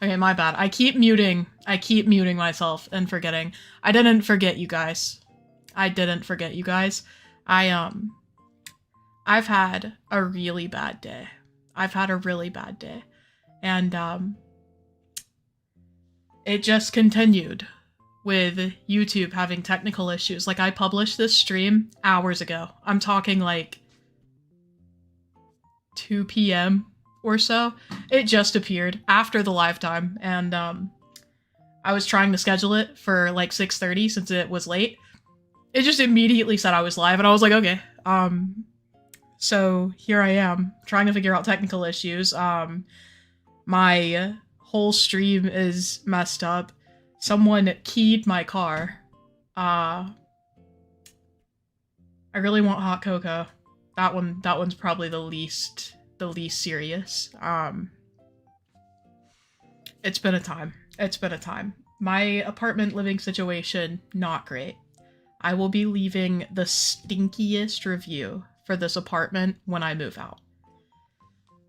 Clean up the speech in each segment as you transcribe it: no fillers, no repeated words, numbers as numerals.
Okay, my bad. I keep muting myself and forgetting. I didn't forget you guys. I didn't forget you guys. I've had a really bad day. I've had a really bad day. And, it just continued with YouTube having technical issues. Like, I published this stream hours ago. I'm talking like 2 p.m. or so. It just appeared after the live time, and I was trying to schedule it for like 6:30 since it was late. It just immediately said I was live, and I was like, okay. So here I am, trying to figure out technical issues. My whole stream is messed up. Someone keyed my car. I really want hot cocoa. That one's probably the least serious. It's been a time. It's been a time. My apartment living situation, not great. I will be leaving the stinkiest review for this apartment when I move out.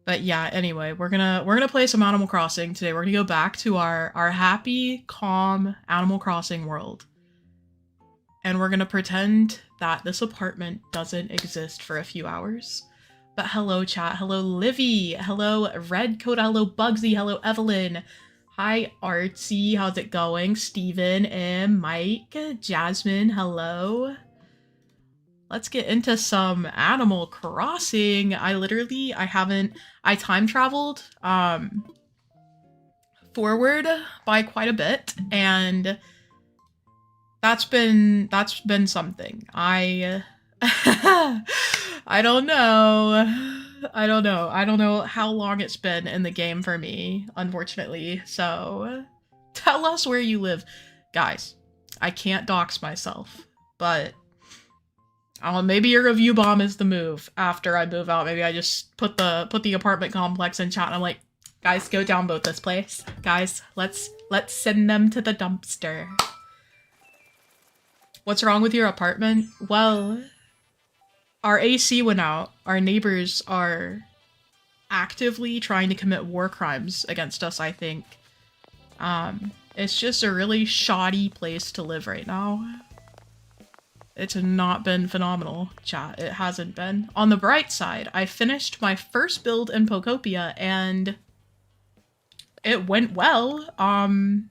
But yeah, anyway, we're gonna play some Animal Crossing today. We're gonna go back to our happy, calm Animal Crossing world. And we're gonna pretend that this apartment doesn't exist for a few hours. But hello, chat. Hello, Livy. Hello, Redcoat. Hello, Bugsy. Hello, Evelyn. Hi, Artsy. How's it going? Steven and Mike. Jasmine, hello. Let's get into some Animal Crossing. I time traveled forward by quite a bit, and that's been something. I don't know. I don't know how long it's been in the game for me, unfortunately. So tell us where you live. Guys, I can't dox myself, but maybe your review bomb is the move after I move out. Maybe I just put the apartment complex in chat and I'm like, guys, go downvote this place. Guys, let's send them to the dumpster. What's wrong with your apartment? Well, our AC went out. Our neighbors are actively trying to commit war crimes against us, I think. It's just a really shoddy place to live right now. It's not been phenomenal, chat. It hasn't been. On the bright side, I finished my first build in Pokopia, and it went well.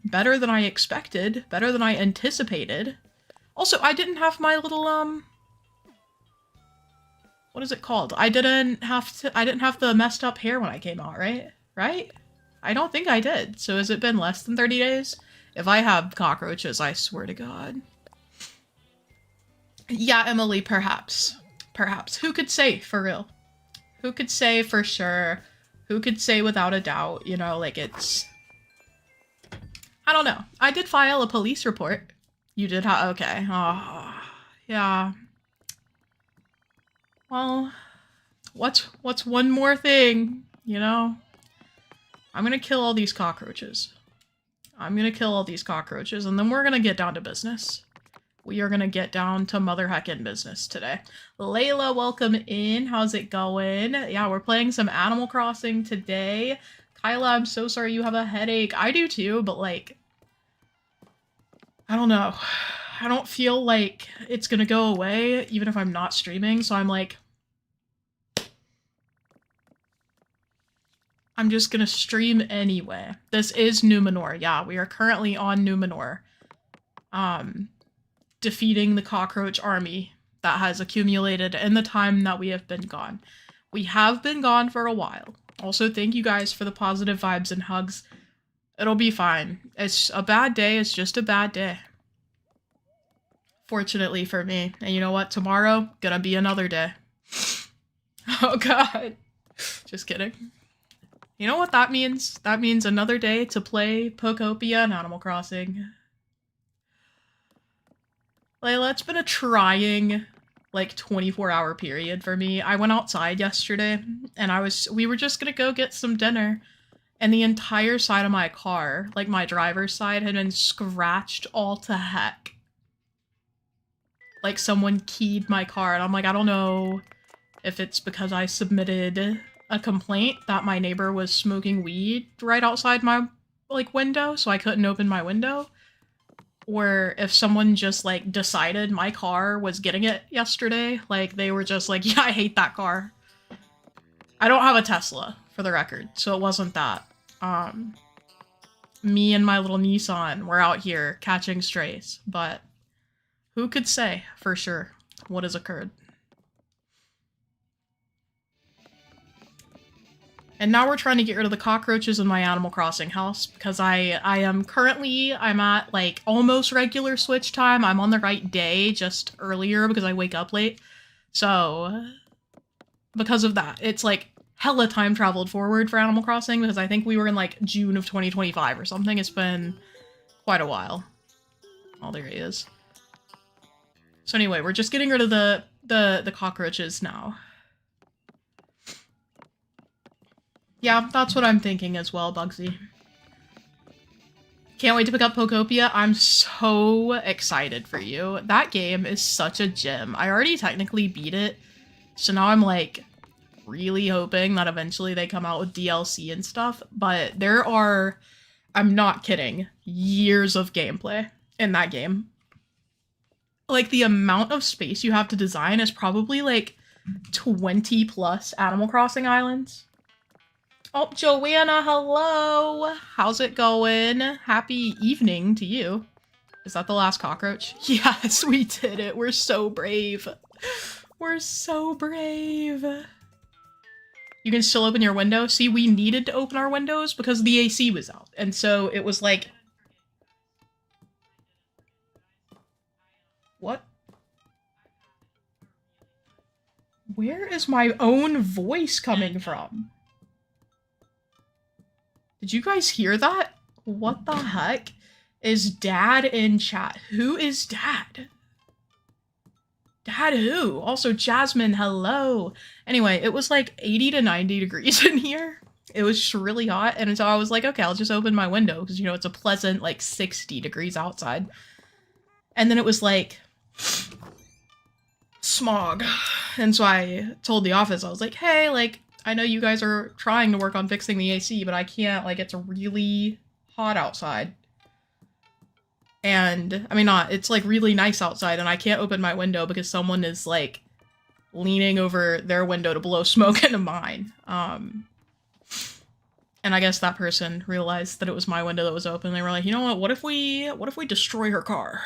Better than I expected. Better than I anticipated. Also, I didn't have my little, what is it called? I didn't have the messed up hair when I came out, right? Right? I don't think I did. So has it been less than 30 days? If I have cockroaches, I swear to God. Yeah, Emily, perhaps. Perhaps. Who could say, for real? Who could say for sure? Who could say without a doubt? You know, like it's... I don't know. I did file a police report. You did okay. Oh, yeah. Well, what's one more thing, you know? I'm gonna kill all these cockroaches. I'm gonna kill all these cockroaches, and then we're gonna get down to business. We are gonna get down to mother heckin' business today. Layla, welcome in. How's it going? Yeah, we're playing some Animal Crossing today. Kyla, I'm so sorry you have a headache. I do too, but like, I don't know. I don't feel like it's gonna go away, even if I'm not streaming, so I'm like, I'm just gonna stream anyway. This is Numenor. Yeah, we are currently on Numenor. Defeating the cockroach army that has accumulated in the time that we have been gone. We have been gone for a while. Also, thank you guys for the positive vibes and hugs. It'll be fine. It's a bad day. It's just a bad day. Fortunately for me. And you know what? Tomorrow, gonna be another day. Oh god. Just kidding. You know what that means? That means another day to play Pokopia and Animal Crossing. Layla, it's been a trying, like, 24-hour period for me. I went outside yesterday, and we were just gonna go get some dinner, and the entire side of my car, like my driver's side, had been scratched all to heck. Like, someone keyed my car, and I'm like, I don't know if it's because I submitted a complaint that my neighbor was smoking weed right outside my like window, so I couldn't open my window. Or if someone just like decided my car was getting it yesterday, like they were just like, yeah, I hate that car. I don't have a Tesla, for the record, so it wasn't that. Me and my little Nissan were out here catching strays, but who could say for sure what has occurred? And now we're trying to get rid of the cockroaches in my Animal Crossing house because I'm at like almost regular switch time. I'm on the right day, just earlier because I wake up late. So because of that, it's like hella time traveled forward for Animal Crossing because I think we were in like June of 2025 or something. It's been quite a while. Oh, there he is. So anyway, we're just getting rid of the cockroaches now. Yeah, that's what I'm thinking as well, Bugsy. Can't wait to pick up Pokopia. I'm so excited for you. That game is such a gem. I already technically beat it, so now I'm like really hoping that eventually they come out with DLC and stuff, but there are, I'm not kidding, years of gameplay in that game. Like, the amount of space you have to design is probably like 20 plus Animal Crossing islands. Oh, Joanna, hello! How's it going? Happy evening to you. Is that the last cockroach? Yes, we did it. We're so brave. We're so brave. You can still open your window. See, we needed to open our windows because the AC was out. And so it was like... What? Where is my own voice coming from? Did you guys hear that? What the heck? Is Dad in chat? Who is Dad? Dad who? Also, Jasmine, hello. Anyway, it was like 80 to 90 degrees in here. It was just really hot, and so I was like, okay, I'll just open my window, because, you know, it's a pleasant, like, 60 degrees outside. And then it was like... smog. And so I told the office, I was like, hey, like, I know you guys are trying to work on fixing the AC, but I can't, like, it's really hot outside. And, I mean, it's, like, really nice outside, and I can't open my window because someone is, like, leaning over their window to blow smoke into mine. And I guess that person realized that it was my window that was open. They were like, you know what if we destroy her car?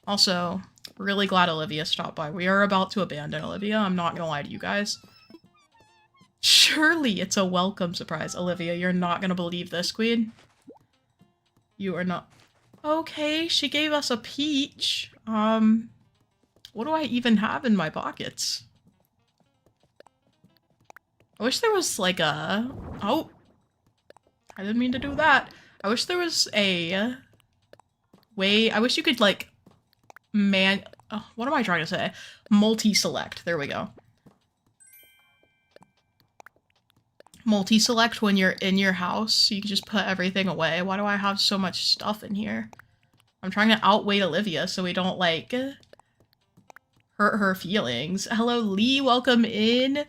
Also, really glad Olivia stopped by. We are about to abandon Olivia, I'm not gonna lie to you guys. Surely it's a welcome surprise. Olivia, you're not gonna believe this, Queen. You are not. Okay, she gave us a peach. What do I even have in my pockets? I wish there was like a... Oh! I didn't mean to do that. I wish there was a way... I wish you could like... what am I trying to say? Multi-select. There we go. Multi-select when you're in your house, so you can just put everything away. Why do I have so much stuff in here? I'm trying to outweigh Olivia so we don't, like, hurt her feelings. Hello, Lee. Welcome in.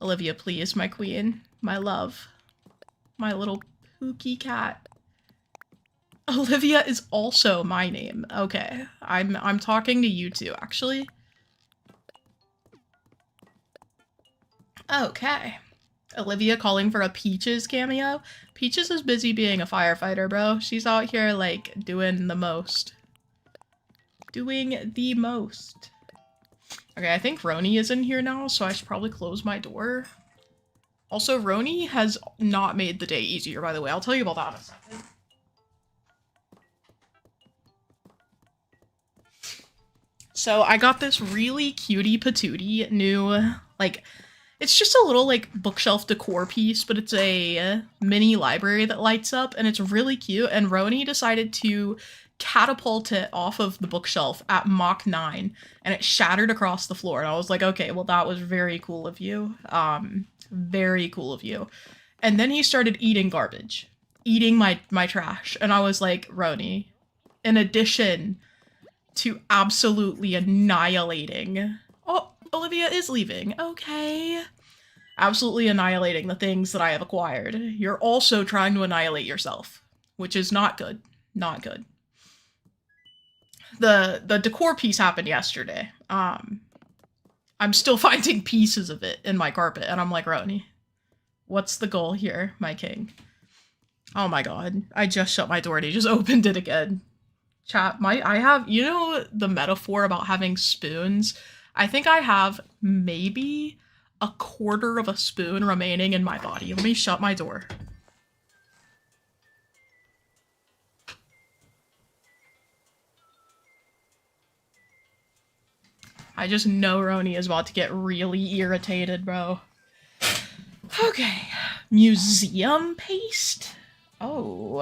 Olivia, please, my queen. My love. My little pookie cat. Olivia is also my name. Okay. I'm talking to you two, actually. Okay. Olivia calling for a Peaches cameo? Peaches is busy being a firefighter, bro. She's out here, like, doing the most. Doing the most. Okay, I think Roni is in here now, so I should probably close my door. Also, Roni has not made the day easier, by the way. I'll tell you about that in a second. So I got this really cutie patootie new, like... It's just a little, like, bookshelf decor piece, but it's a mini library that lights up, and it's really cute, and Roni decided to catapult it off of the bookshelf at Mach 9, and it shattered across the floor, and I was like, okay, well, that was very cool of you. Very cool of you. And then he started eating garbage. Eating my trash, and I was like, Roni, in addition to absolutely annihilating... Oh, Olivia is leaving. Okay. absolutely annihilating the things that I have acquired. You're also trying to annihilate yourself, which is not good. Not good. The decor piece happened yesterday. I'm still finding pieces of it in my carpet, and I'm like, Roni, what's the goal here, my king? Oh my god, I just shut my door and he just opened it again. Chat, I have, you know the metaphor about having spoons? I think I have maybe a quarter of a spoon remaining in my body. Let me shut my door. I just know Roni is about to get really irritated, bro. Okay. Museum paste? Oh.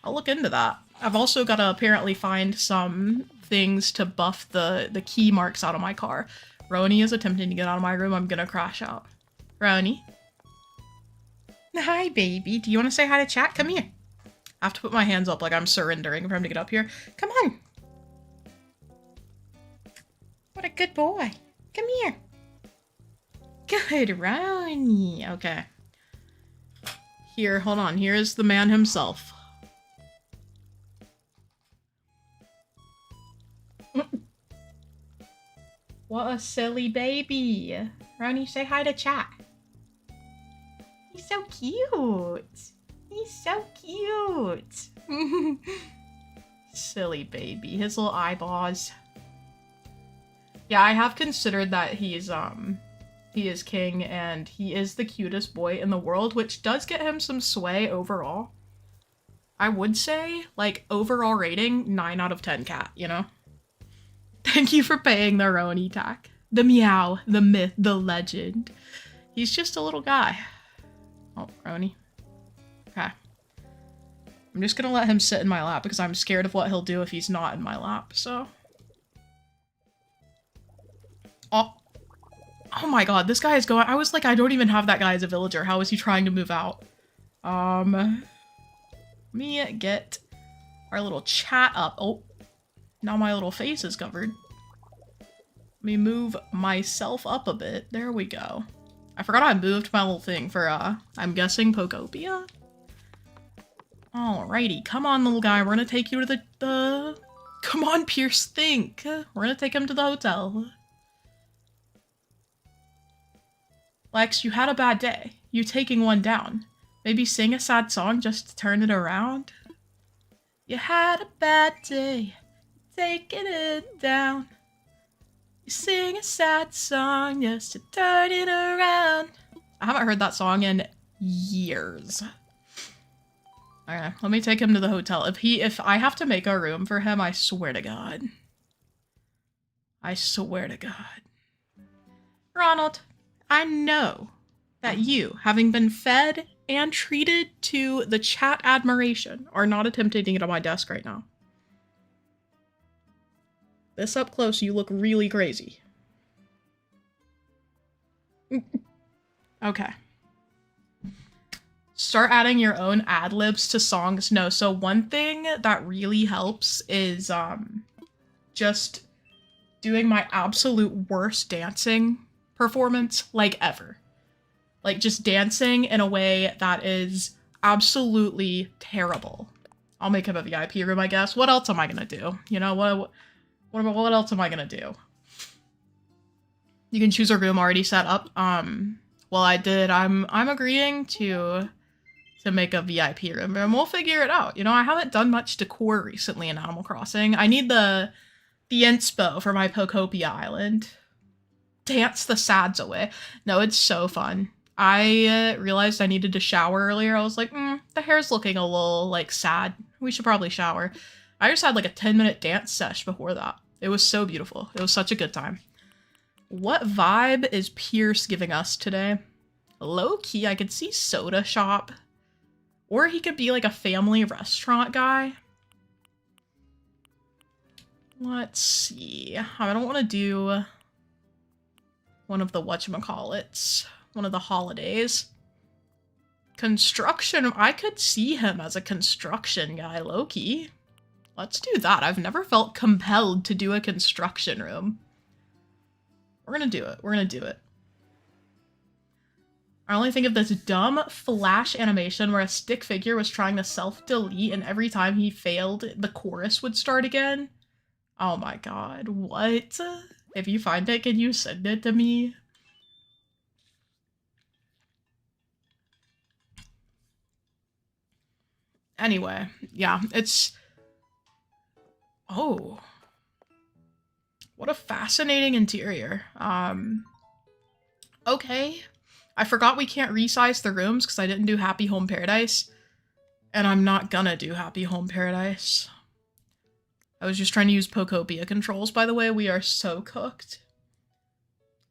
I'll look into that. I've also got to apparently find some things to buff the key marks out of my car. Roni is attempting to get out of my room. I'm gonna crash out. Roni? Hi, baby. Do you want to say hi to chat? Come here. I have to put my hands up like I'm surrendering for him to get up here. Come on. What a good boy. Come here. Good, Roni. Okay. Here, hold on. Here is the man himself. What a silly baby. Roni, say hi to chat. He's so cute. He's so cute. Silly baby. His little eyeballs. Yeah, I have considered that he is king and he is the cutest boy in the world, which does get him some sway overall. I would say, like, overall rating, 9 out of 10 cat, you know? Thank you for paying the Roni tack. The meow, the myth, the legend. He's just a little guy. Oh, Roni. Okay. I'm just gonna let him sit in my lap because I'm scared of what he'll do if he's not in my lap, so. Oh. Oh my god, this guy is going- I was like, I don't even have that guy as a villager. How is he trying to move out? Let me get our little chat up. Oh. Now my little face is covered. Let me move myself up a bit. There we go. I forgot I moved my little thing for, I'm guessing Pokopia? Alrighty, come on, little guy. We're gonna take you to the... Come on, Pierce, think. We're gonna take him to the hotel. Lex, you had a bad day. You taking one down. Maybe sing a sad song just to turn it around? You had a bad day. Taking it down. You sing a sad song just to turn it around. I haven't heard that song in years. Okay, let me take him to the hotel. If I have to make a room for him, I swear to God. I swear to God. Ronald, I know that you, having been fed and treated to the chat admiration, are not attempting to get on my desk right now. This up close, you look really crazy. Okay. Start adding your own ad-libs to songs. No, so one thing that really helps is just doing my absolute worst dancing performance, like, ever. Like, just dancing in a way that is absolutely terrible. I'll make him a VIP room, I guess. What else am I gonna do? You know, what else am I gonna do? You can choose a room already set up. Well, I did. I'm agreeing to make a VIP room, and we'll figure it out. You know, I haven't done much decor recently in Animal Crossing. I need the inspo for my Pokopia Island. Dance the sads away. No, it's so fun. I realized I needed to shower earlier. I was like, the hair's looking a little, like, sad. We should probably shower. I just had, like, a 10-minute dance sesh before that. It was so beautiful. It was such a good time. What vibe is Pierce giving us today? Low-key, I could see soda shop. Or he could be, like, a family restaurant guy. Let's see. I don't want to do one of the whatchamacallits. One of the holidays. Construction. I could see him as a construction guy, low-key. Let's do that. I've never felt compelled to do a construction room. We're gonna do it. We're gonna do it. I only think of this dumb flash animation where a stick figure was trying to self-delete and every time he failed, the chorus would start again. Oh my god, what? If you find it, can you send it to me? Anyway, yeah, it's... Oh. What a fascinating interior. Okay. I forgot we can't resize the rooms because I didn't do Happy Home Paradise. And I'm not gonna do Happy Home Paradise. I was just trying to use Pokopia controls, by the way. We are so cooked.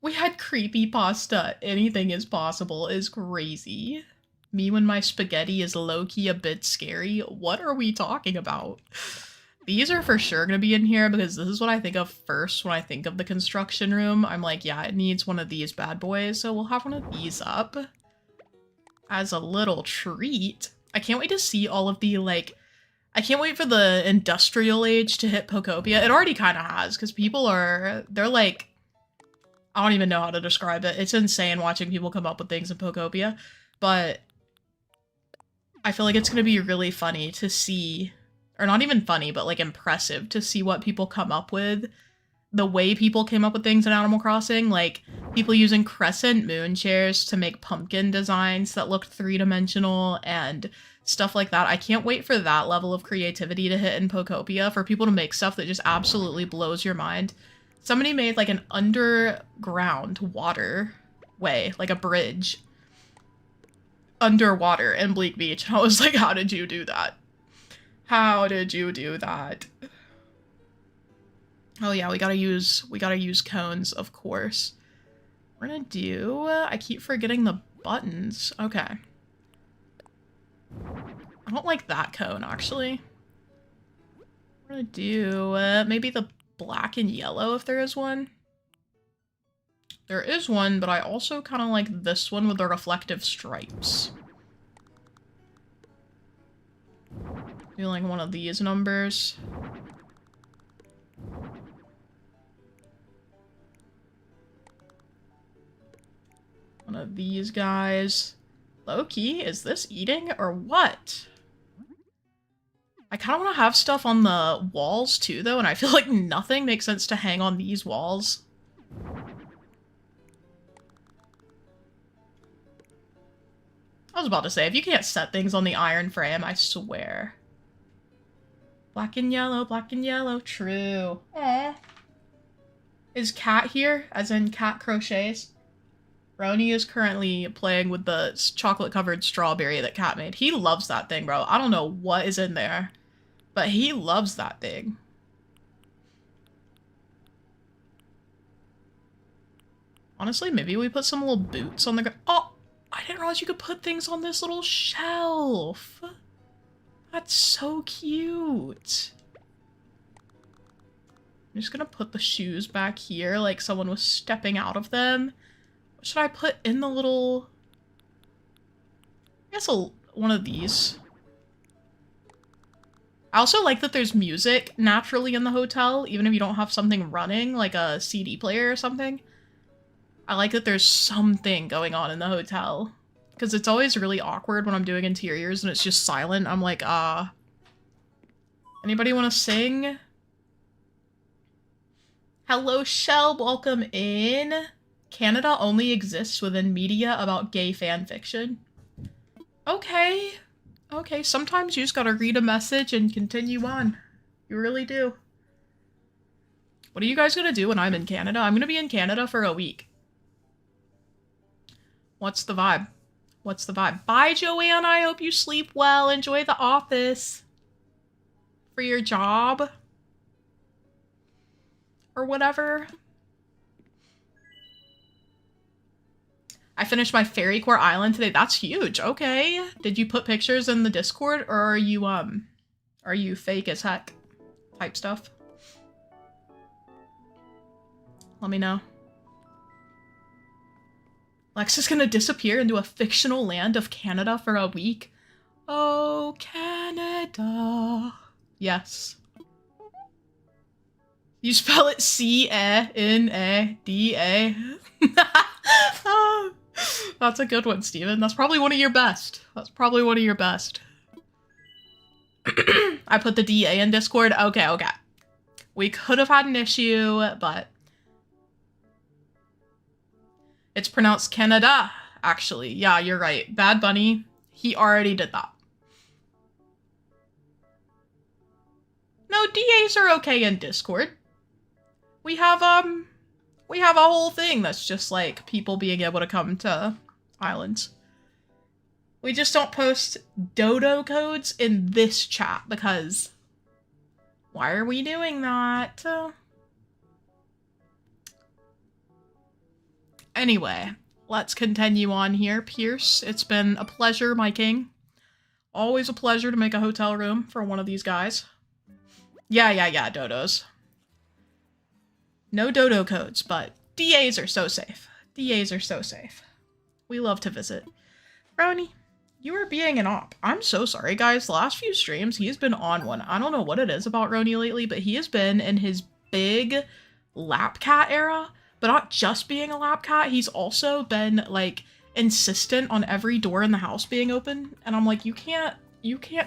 We had creepypasta. Anything is possible is crazy. Me when my spaghetti is low-key a bit scary. What are we talking about? These are for sure gonna be in here because this is what I think of first when I think of the construction room. I'm like, yeah, it needs one of these bad boys, so we'll have one of these up as a little treat. I can't wait to see all of the, like, I can't wait for the industrial age to hit Pokopia. It already kind of has, because people are, they're like, I don't even know how to describe it. It's insane watching people come up with things in Pokopia, but I feel like it's going to be really funny to see, or not even funny, but like impressive to see what people come up with. The way people came up with things in Animal Crossing, like people using crescent moon chairs to make pumpkin designs that looked three-dimensional and stuff like that. I can't wait for that level of creativity to hit in Pokopia, for people to make stuff that just absolutely blows your mind. Somebody made like an underground water way, like a bridge underwater in Bleak Beach. And I was like, how did you do that? How did you do that? Oh yeah, we gotta use cones, of course. We're gonna do, I keep forgetting the buttons. Okay. I don't like that cone, actually. We're gonna do maybe the black and yellow if there is one. There is one, but I also kind of like this one with the reflective stripes. Do like one of these numbers. One of these guys. Low-key, is this eating or what? I kind of want to have stuff on the walls too, though, and I feel like nothing makes sense to hang on these walls. I was about to say, if you can't set things on the iron frame, I swear. Black and yellow, true. Aww. Is Cat here? As in Cat crochets? Roni is currently playing with the chocolate-covered strawberry that Cat made. He loves that thing, bro. I don't know what is in there, but he loves that thing. Honestly, maybe we put some little boots on the ground. Oh, I didn't realize you could put things on this little shelf. That's so cute. I'm just gonna put the shoes back here like someone was stepping out of them. What should I put in the little... I guess one of these. I also like that there's music naturally in the hotel, even if you don't have something running, like a CD player or something. I like that there's something going on in the hotel. Because it's always really awkward when I'm doing interiors and it's just silent. I'm like, anybody want to sing? Hello, Shell. Welcome in. Canada only exists within media about gay fan fiction. Okay. Okay, sometimes you just gotta read a message and continue on. You really do. What are you guys gonna do when I'm in Canada? I'm gonna be in Canada for a week. What's the vibe? What's the vibe? Bye, Joanna. I hope you sleep well. Enjoy the office. For your job. Or whatever. I finished my Fairy Core Island today. That's huge. Okay. Did you put pictures in the Discord, or are you fake as heck type stuff? Let me know. Lex is gonna disappear into a fictional land of Canada for a week. Oh, Canada. Yes. You spell it C-A-N-A-D-A. That's a good one, Steven. That's probably one of your best. That's probably one of your best. I put the DA in Discord. Okay, okay. We could have had an issue, but it's pronounced Canada, actually. Yeah, you're right. Bad Bunny, he already did that. No, DAs are okay in Discord. We have a whole thing that's just like people being able to come to islands. We just don't post dodo codes in this chat because why are we doing that? Anyway, let's continue on here. Pierce, it's been a pleasure, my king. Always a pleasure to make a hotel room for one of these guys. Yeah, dodos. No dodo codes, but DAs are so safe. DAs are so safe. We love to visit. Roni, you are being an op. I'm so sorry, guys. The last few streams, he's been on one. I don't know what it is about Roni lately, but he has been in his big lap cat era. But not just being a lap cat, he's also been, like, insistent on every door in the house being open. And I'm like, you can't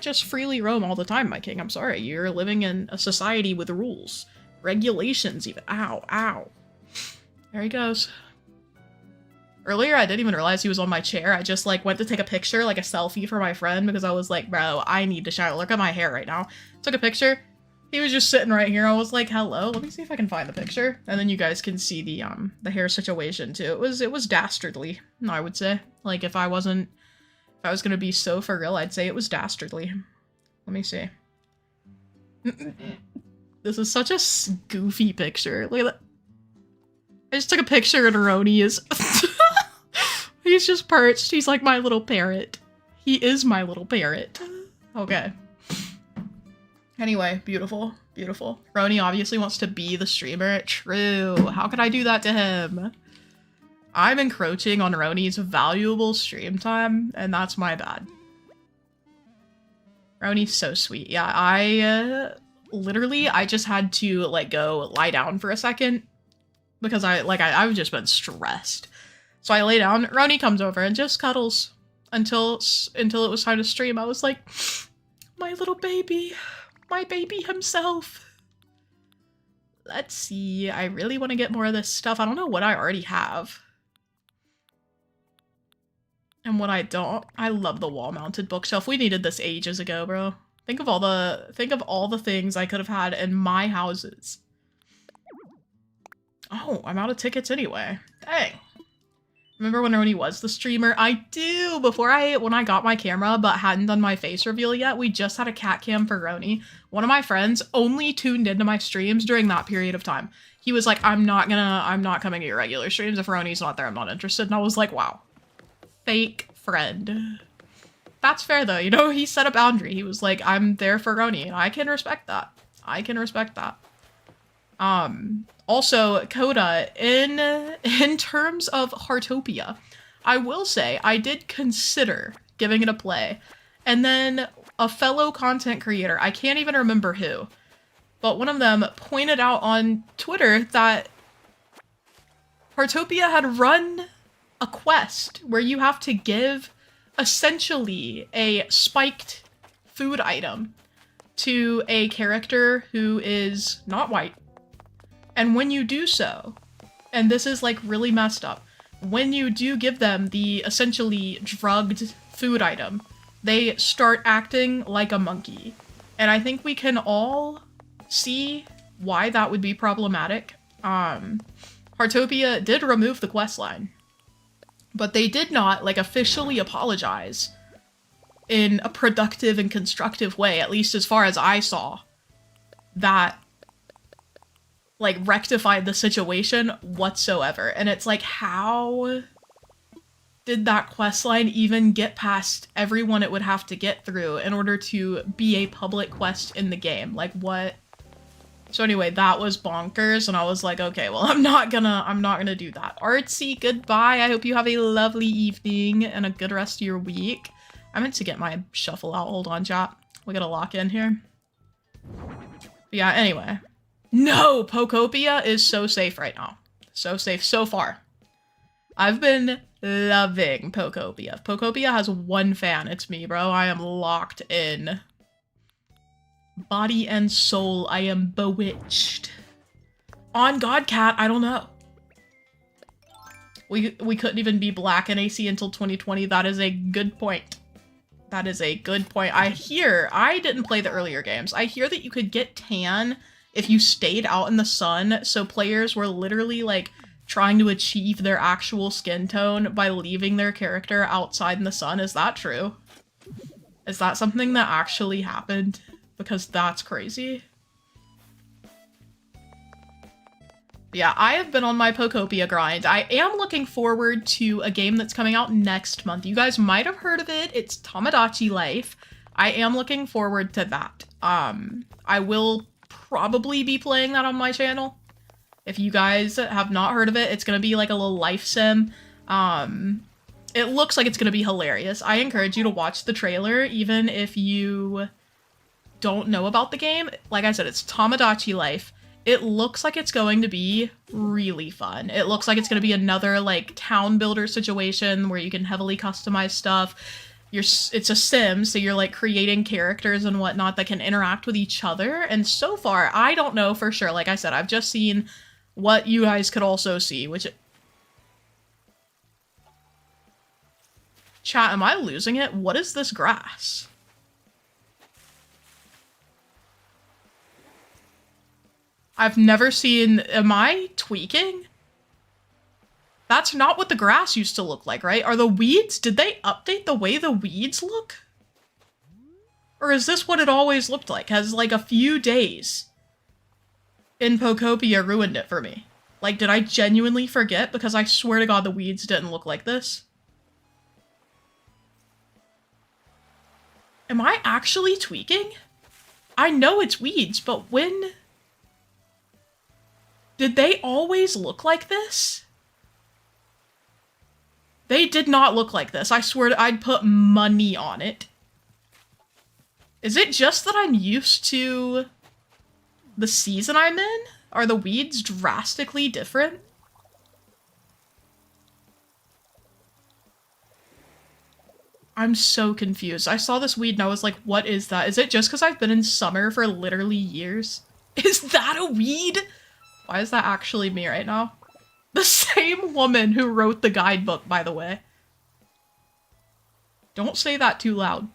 just freely roam all the time, my king. I'm sorry. You're living in a society with rules. Regulations, even. Ow, ow. There he goes. Earlier, I didn't even realize he was on my chair. I just, like, went to take a picture, like a selfie for my friend, because I was like, bro, I need to shower. Look at my hair right now. Took a picture. He was just sitting right here. I was like, hello. Let me see if I can find the picture. And then you guys can see the hair situation, too. It was dastardly, I would say. Like, if I was gonna be so for real, I'd say it was dastardly. Let me see. This is such a goofy picture. Look at that. I just took a picture and Roni is... He's just perched. He's like my little parrot. He is my little parrot. Okay. Anyway, beautiful. Beautiful. Roni obviously wants to be the streamer. True. How could I do that to him? I'm encroaching on Roni's valuable stream time, and that's my bad. Roni's so sweet. Yeah, I just had to, like, go lie down for a second because I've just been stressed. So I lay down, Roni comes over and just cuddles until it was time to stream. I was like, my little baby, my baby himself. Let's see, I really want to get more of this stuff. I don't know what I already have. And what I don't. I love the wall-mounted bookshelf. We needed this ages ago, bro. Think of all the things I could have had in my houses. Oh, I'm out of tickets anyway. Dang. Remember when Roni was the streamer? I do! When I got my camera but hadn't done my face reveal yet, we just had a cat cam for Roni. One of my friends only tuned into my streams during that period of time. He was like, I'm not coming to your regular streams. If Roni's not there, I'm not interested. And I was like, wow. Fake friend. That's fair though, you know, he set a boundary. He was like, I'm there for Roni, and I can respect that. I can respect that. Also, Coda, in terms of Heartopia, I will say I did consider giving it a play, and then a fellow content creator, I can't even remember who, but one of them pointed out on Twitter that Heartopia had run a quest where you have to give essentially a spiked food item to a character who is not white. And when you do so, and this is like really messed up, when you do give them the essentially drugged food item, they start acting like a monkey. And I think we can all see why that would be problematic. Heartopia did remove the questline, but they did not, like, officially apologize in a productive and constructive way, at least as far as I saw, that, like, rectified the situation whatsoever. And it's like, how did that questline even get past everyone it would have to get through in order to be a public quest in the game? Like, what? So anyway, that was bonkers, and I was like, okay, well, I'm not gonna do that. Artsy, goodbye. I hope you have a lovely evening and a good rest of your week. I meant to get my shuffle out. Hold on, chat. We gotta lock in here. But yeah, anyway. No! Pokopia is so safe right now. So safe so far. I've been loving Pokopia. If Pokopia has one fan, it's me, bro. I am locked in. Body and soul, I am bewitched. On God, Cat, I don't know. We couldn't even be black in AC until 2020. That is a good point. That is a good point. I didn't play the earlier games. I hear that you could get tan if you stayed out in the sun, so players were literally, like, trying to achieve their actual skin tone by leaving their character outside in the sun. Is that true? Is that something that actually happened? Because that's crazy. Yeah, I have been on my Pokopia grind. I am looking forward to a game that's coming out next month. You guys might have heard of it. It's Tomodachi Life. I am looking forward to that. I will probably be playing that on my channel. If you guys have not heard of it, it's gonna be like a little life sim. It looks like it's gonna be hilarious. I encourage you to watch the trailer, even if you don't know about the game. Like I said, it's Tomodachi Life. It looks like it's going to be really fun. It looks like it's going to be another, like, town builder situation where you can heavily customize stuff. It's a sim, so you're, like, creating characters and whatnot that can interact with each other. And so far, I don't know for sure. Like I said, I've just seen what you guys could also see, which... Chat, am I losing it? What is this grass? I've never seen... Am I tweaking? That's not what the grass used to look like, right? Are the weeds... Did they update the way the weeds look? Or is this what it always looked like? Has, like, a few days in Pokopia ruined it for me? Like, did I genuinely forget? Because I swear to God the weeds didn't look like this. Am I actually tweaking? I know it's weeds, but when... Did they always look like this? They did not look like this. I swear I'd put money on it. Is it just that I'm used to the season I'm in? Are the weeds drastically different? I'm so confused. I saw this weed and I was like, what is that? Is it just because I've been in summer for literally years? Is that a weed? Why is that actually me right now? The same woman who wrote the guidebook, by the way. Don't say that too loud.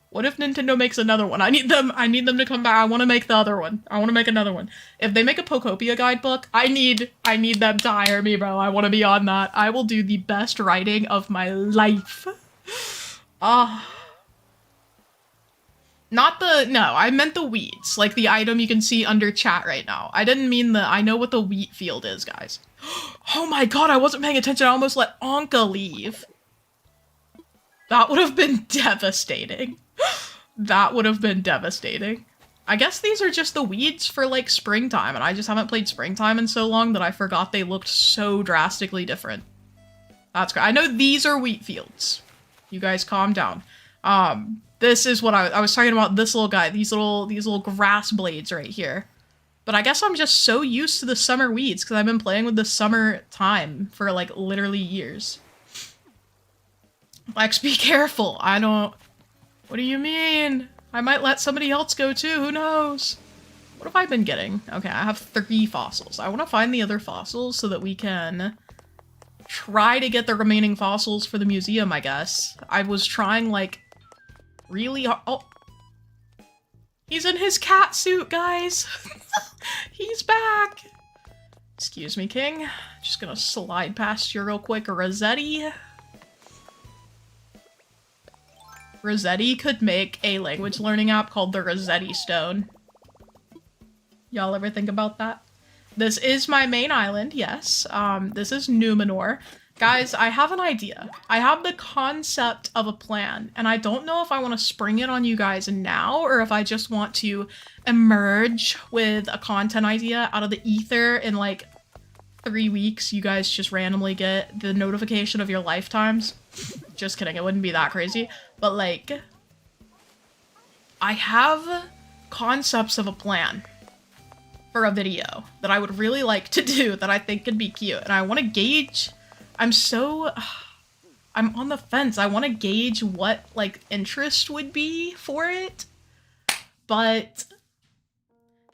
What if Nintendo makes another one? I need them to come back. I want to make the other one. I want to make another one. If they make a Pokopia guidebook, I need them to hire me, bro. I want to be on that. I will do the best writing of my life. Not the, no, I meant the weeds, like the item you can see under chat right now. I didn't mean the, I know what the wheat field is, guys. Oh my God, I wasn't paying attention. I almost let Anka leave. That would have been devastating. That would have been devastating. I guess these are just the weeds for, like, springtime, and I just haven't played springtime in so long that I forgot they looked so drastically different. That's great. I know these are wheat fields. You guys calm down. This is what I was talking about, this little guy, these little grass blades right here. But I guess I'm just so used to the summer weeds because I've been playing with the summer time for, like, literally years. Lex, be careful. I don't... What do you mean? I might let somebody else go too, who knows? What have I been getting? Okay, I have 3 fossils. I want to find the other fossils so that we can try to get the remaining fossils for the museum, I guess. I was trying, like, really hard. Oh. He's in his cat suit, guys. He's back. Excuse me, King. Just gonna slide past you real quick. Rossetti. Rossetti could make a language learning app called the Rossetti Stone. Y'all ever think about that? This is my main island, yes. This is Numenor. Guys, I have an idea. I have the concept of a plan, and I don't know if I want to spring it on you guys now, or if I just want to emerge with a content idea out of the ether in, like, 3 weeks. You guys just randomly get the notification of your lifetimes. Just kidding, it wouldn't be that crazy. But, like, I have concepts of a plan for a video that I would really like to do that I think could be cute, and I want to gauge I'm on the fence. I want to gauge what, like, interest would be for it. But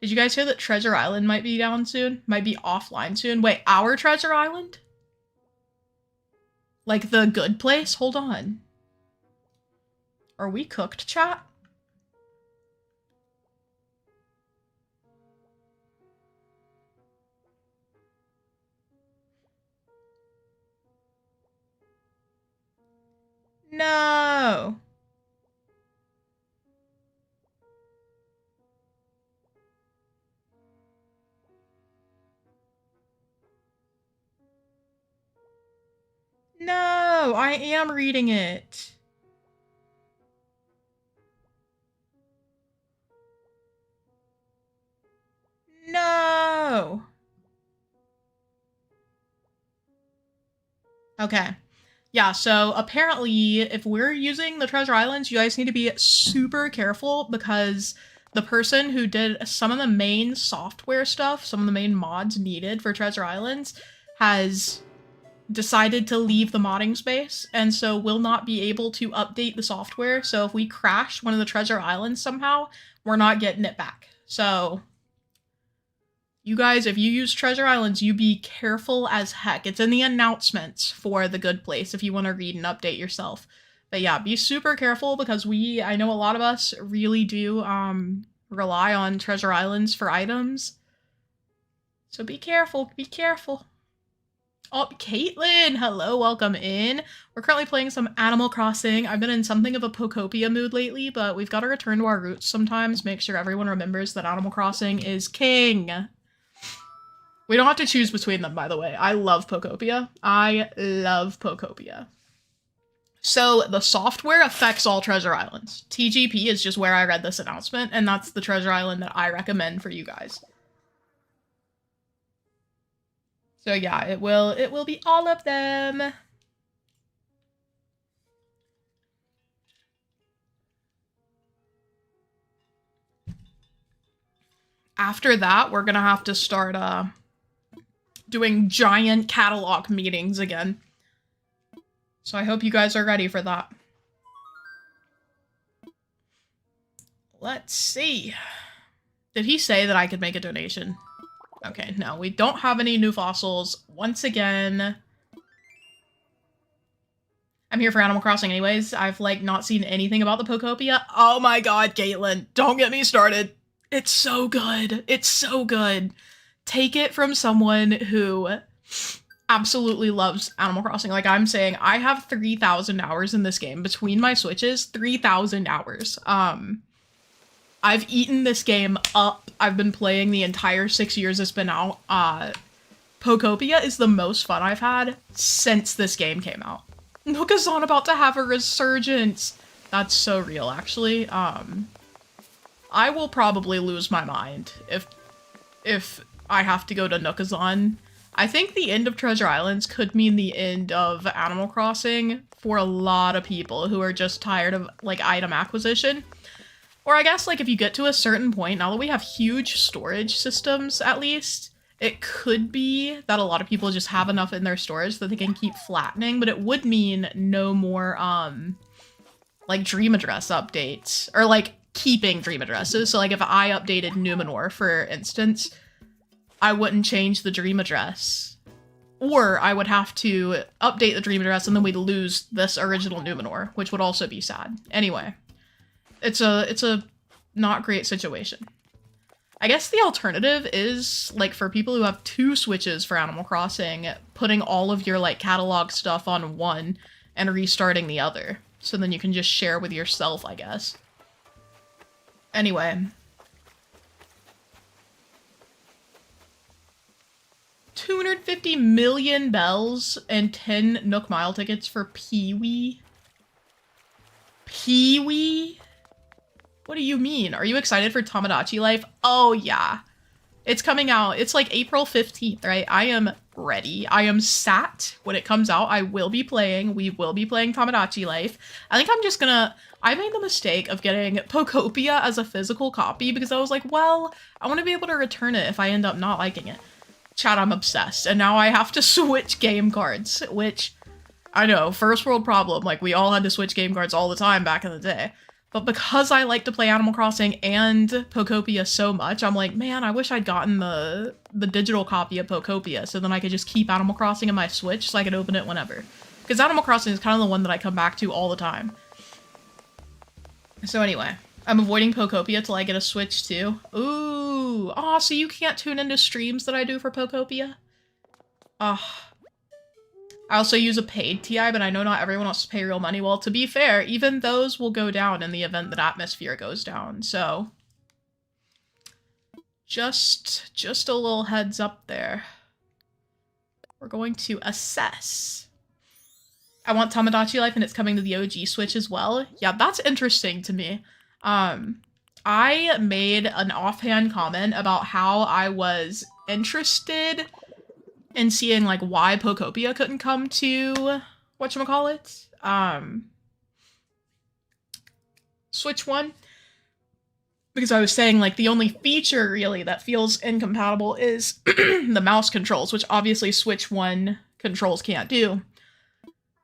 did you guys hear that Treasure Island might be down soon? Might be offline soon? Wait, our Treasure Island? Like the good place? Hold on. Are we cooked, chat? No. No, I am reading it. No. Okay. Yeah, so apparently if we're using the Treasure Islands, you guys need to be super careful because the person who did some of the main software stuff, some of the main mods needed for Treasure Islands, has decided to leave the modding space, and so will not be able to update the software. So if we crash one of the Treasure Islands somehow, we're not getting it back. So you guys, if you use Treasure Islands, you be careful as heck. It's in the announcements for the good place if you want to read and update yourself. But yeah, be super careful because I know a lot of us really do rely on Treasure Islands for items. So be careful, be careful. Oh, Caitlin! Hello, welcome in. We're currently playing some Animal Crossing. I've been in something of a Pokopia mood lately, but we've got to return to our roots sometimes, make sure everyone remembers that Animal Crossing is king. We don't have to choose between them, by the way. I love Pokopia. I love Pokopia. So the software affects all Treasure Islands. TGP is just where I read this announcement, and that's the Treasure Island that I recommend for you guys. So yeah, it will be all of them. After that, we're gonna have to start doing giant catalog meetings again. So I hope you guys are ready for that. Let's see. Did he say that I could make a donation? Okay, no, we don't have any new fossils. Once again, I'm here for Animal Crossing anyways. I've, like, not seen anything about the Pokopia. Oh my god, Caitlin, don't get me started. It's so good. It's so good. Take it from someone who absolutely loves Animal Crossing. Like I'm saying, I have 3,000 hours in this game. Between my Switches, 3,000 hours. I've eaten this game up. I've been playing the entire 6 years it's been out. Pokopia is the most fun I've had since this game came out. Nookazon about to have a resurgence. That's so real, actually. I will probably lose my mind if I have to go to Nookazon. I think the end of Treasure Islands could mean the end of Animal Crossing for a lot of people who are just tired of, like, item acquisition. Or I guess, like, if you get to a certain point, now that we have huge storage systems, at least, it could be that a lot of people just have enough in their storage that they can keep flattening, but it would mean no more, like, dream address updates. Or, like, keeping dream addresses. So, like, if I updated Numenor, for instance, I wouldn't change the dream address. Or I would have to update the dream address and then we'd lose this original Numenor, which would also be sad. Anyway. It's a not great situation. I guess the alternative is, like, for people who have 2 Switches for Animal Crossing, putting all of your, like, catalog stuff on one and restarting the other. So then you can just share with yourself, I guess. Anyway. 250 million bells and 10 Nook Mile tickets for Pee-wee? Pee-wee? What do you mean? Are you excited for Tomodachi Life? Oh, yeah. It's coming out. It's like April 15th, right? I am ready. I am sat when it comes out. I will be playing. We will be playing Tomodachi Life. I think I'm just gonna... I made the mistake of getting Pokopia as a physical copy because I was like, well, I want to be able to return it if I end up not liking it. Chat, I'm obsessed. And now I have to switch game cards, which, I know, first world problem. Like, we all had to switch game cards all the time back in the day. But because I like to play Animal Crossing and Pokopia so much, I'm like, man, I wish I'd gotten the digital copy of Pokopia so then I could just keep Animal Crossing in my Switch so I could open it whenever. Because Animal Crossing is kind of the one that I come back to all the time. So anyway, I'm avoiding Pokopia till I get a Switch too. Ooh, oh, so you can't tune into streams that I do for Pokopia? I also use a paid TI, but I know not everyone wants to pay real money. Well, to be fair, even those will go down in the event that Atmosphere goes down, so... Just a little heads up there. We're going to assess. I want Tomodachi Life, and it's coming to the OG Switch as well. Yeah, that's interesting to me. I made an offhand comment about how I was interested in seeing, like, why Pokopia couldn't come to, whatchamacallit? Switch 1. Because I was saying, like, the only feature, really, that feels incompatible is the mouse controls, which obviously Switch 1 controls can't do.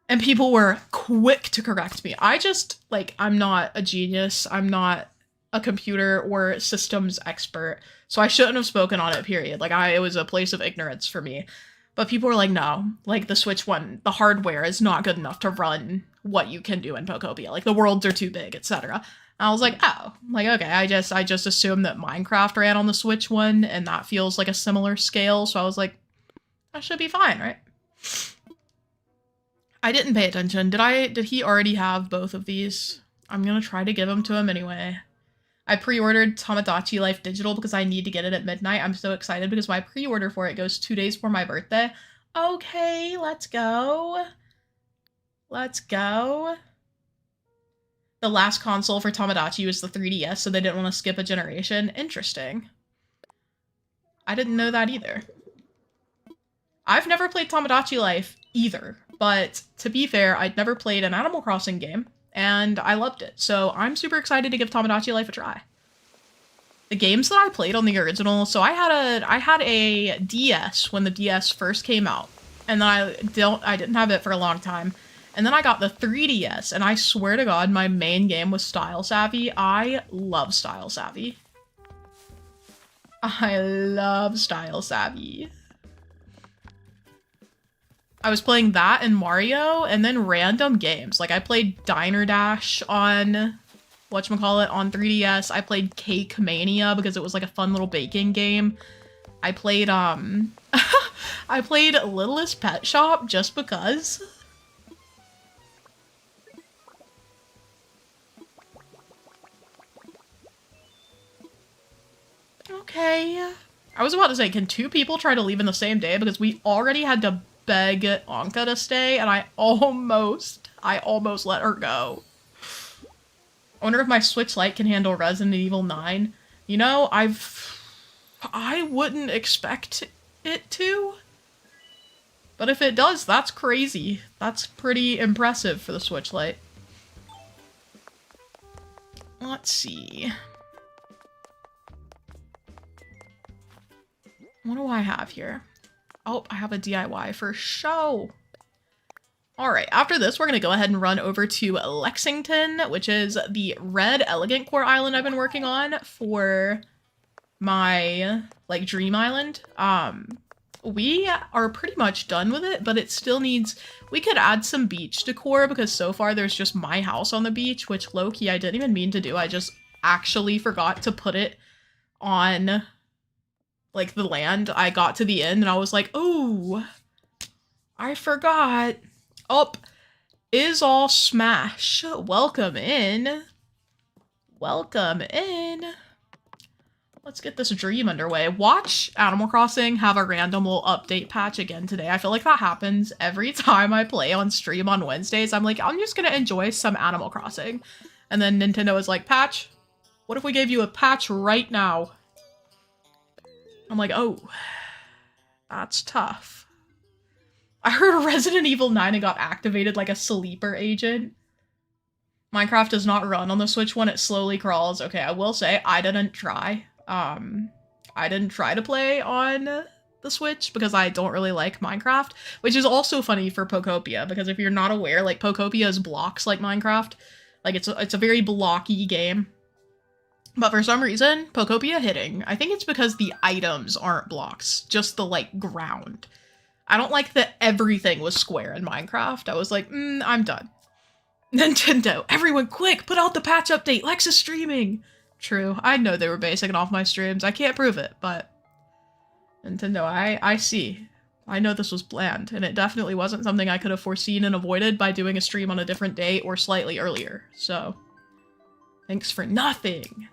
And people were quick to correct me. I just, like, I'm not a genius. I'm not a computer or systems expert. So I shouldn't have spoken on it, period. Like, it was a place of ignorance for me. But people were like, no, like, the Switch 1, the hardware is not good enough to run what you can do in Pokopia. Like, the worlds are too big, etc. I was like, oh, like, okay, I just assumed that Minecraft ran on the Switch 1, and that feels like a similar scale, so I was like, that should be fine, right? I didn't pay attention. Did he already have both of these? I'm gonna try to give them to him anyway. I pre-ordered Tomodachi Life Digital because I need to get it at midnight. I'm so excited because my pre-order for it goes 2 days before my birthday. Okay, let's go. Let's go. The last console for Tomodachi was the 3DS, so they didn't want to skip a generation. Interesting. I didn't know that either. I've never played Tomodachi Life either, but to be fair, I'd never played an Animal Crossing game, and I loved it, so I'm super excited to give Tomodachi Life a try. The games that I played on the original, so I had a DS when the DS first came out, and then I didn't have it for a long time. And then I got the 3DS, and I swear to God, my main game was Style Savvy. I love Style Savvy. I love Style Savvy. I was playing that and Mario, and then random games. Like, I played Diner Dash on, whatchamacallit, on 3DS. I played Cake Mania because it was like a fun little baking game. I played, I played Littlest Pet Shop just because. Okay. I was about to say, can 2 people try to leave in the same day? Because we already had to beg Anka to stay, and I almost let her go. I wonder if my Switch Lite can handle Resident Evil 9. You know, I wouldn't expect it to. But if it does, that's crazy. That's pretty impressive for the Switch Lite. Let's see. What do I have here? Oh, I have a DIY for show. All right, after this, we're going to go ahead and run over to Lexington, which is the red elegant core island I've been working on for my, like, dream island. We are pretty much done with it, but it still needs... We could add some beach decor because so far there's just my house on the beach, which low-key I didn't even mean to do. I just actually forgot to put it on... like, the land. I got to the end and I was like, oh, I forgot. Oh, is all smash. Welcome in. Welcome in. Let's get this dream underway. Watch Animal Crossing have a random little update patch again today. I feel like that happens every time I play on stream on Wednesdays. I'm like, I'm just gonna enjoy some Animal Crossing. And then Nintendo is like, patch? What if we gave you a patch right now? I'm like, oh, that's tough. I heard Resident Evil 9 and got activated like a sleeper agent. Minecraft does not run on the Switch when it slowly crawls. Okay, I will say I didn't try. I didn't try to play on the Switch because I don't really like Minecraft, which is also funny for Pokopia because if you're not aware, like Pokopia is blocks like Minecraft. Like it's a very blocky game. But for some reason, Pokopia hitting. I think it's because the items aren't blocks, just the like ground. I don't like that everything was square in Minecraft. I was like, I'm done. Nintendo, everyone quick, put out the patch update. Lex is streaming. True, I know they were basing it off my streams. I can't prove it, but Nintendo, I see. I know this was planned, and it definitely wasn't something I could have foreseen and avoided by doing a stream on a different day or slightly earlier. So, thanks for nothing.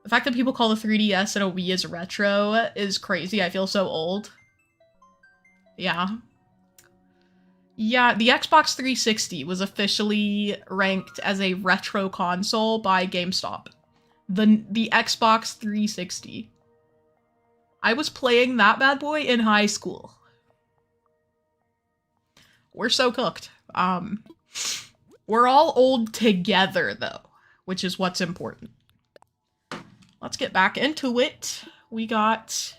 The fact that people call the 3DS and a Wii as retro is crazy. I feel so old. Yeah. Yeah, the Xbox 360 was officially ranked as a retro console by GameStop. The Xbox 360. I was playing that bad boy in high school. We're so cooked. We're all old together, though, which is what's important. Let's get back into it. We got...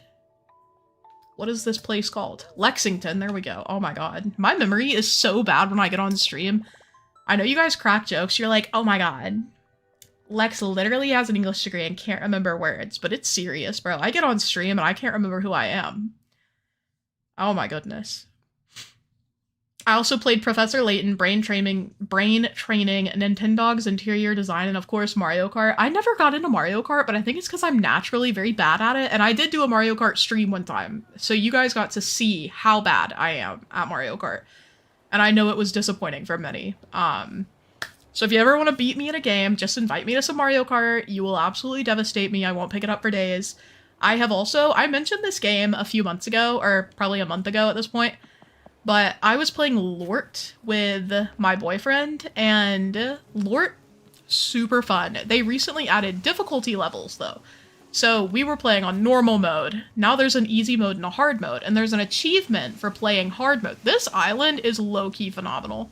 What is this place called? Lexington, there we go. Oh my god. My memory is so bad when I get on stream. I know you guys crack jokes. You're like, oh my god. Lex literally has an English degree and can't remember words, but it's serious, bro. I get on stream and I can't remember who I am. Oh my goodness. I also played Professor Layton, Brain Training, Nintendogs, Interior Design, and of course Mario Kart. I never got into Mario Kart, but I think it's because I'm naturally very bad at it, and I did do a Mario Kart stream one time, so you guys got to see how bad I am at Mario Kart. And I know it was disappointing for many. So if you ever want to beat me in a game, just invite me to some Mario Kart. You will absolutely devastate me. I won't pick it up for days. I mentioned this game a few months ago, or probably a month ago at this point, but I was playing Lort with my boyfriend, and Lort, super fun. They recently added difficulty levels, though. So we were playing on normal mode. Now there's an easy mode and a hard mode, and there's an achievement for playing hard mode. This island is low-key phenomenal.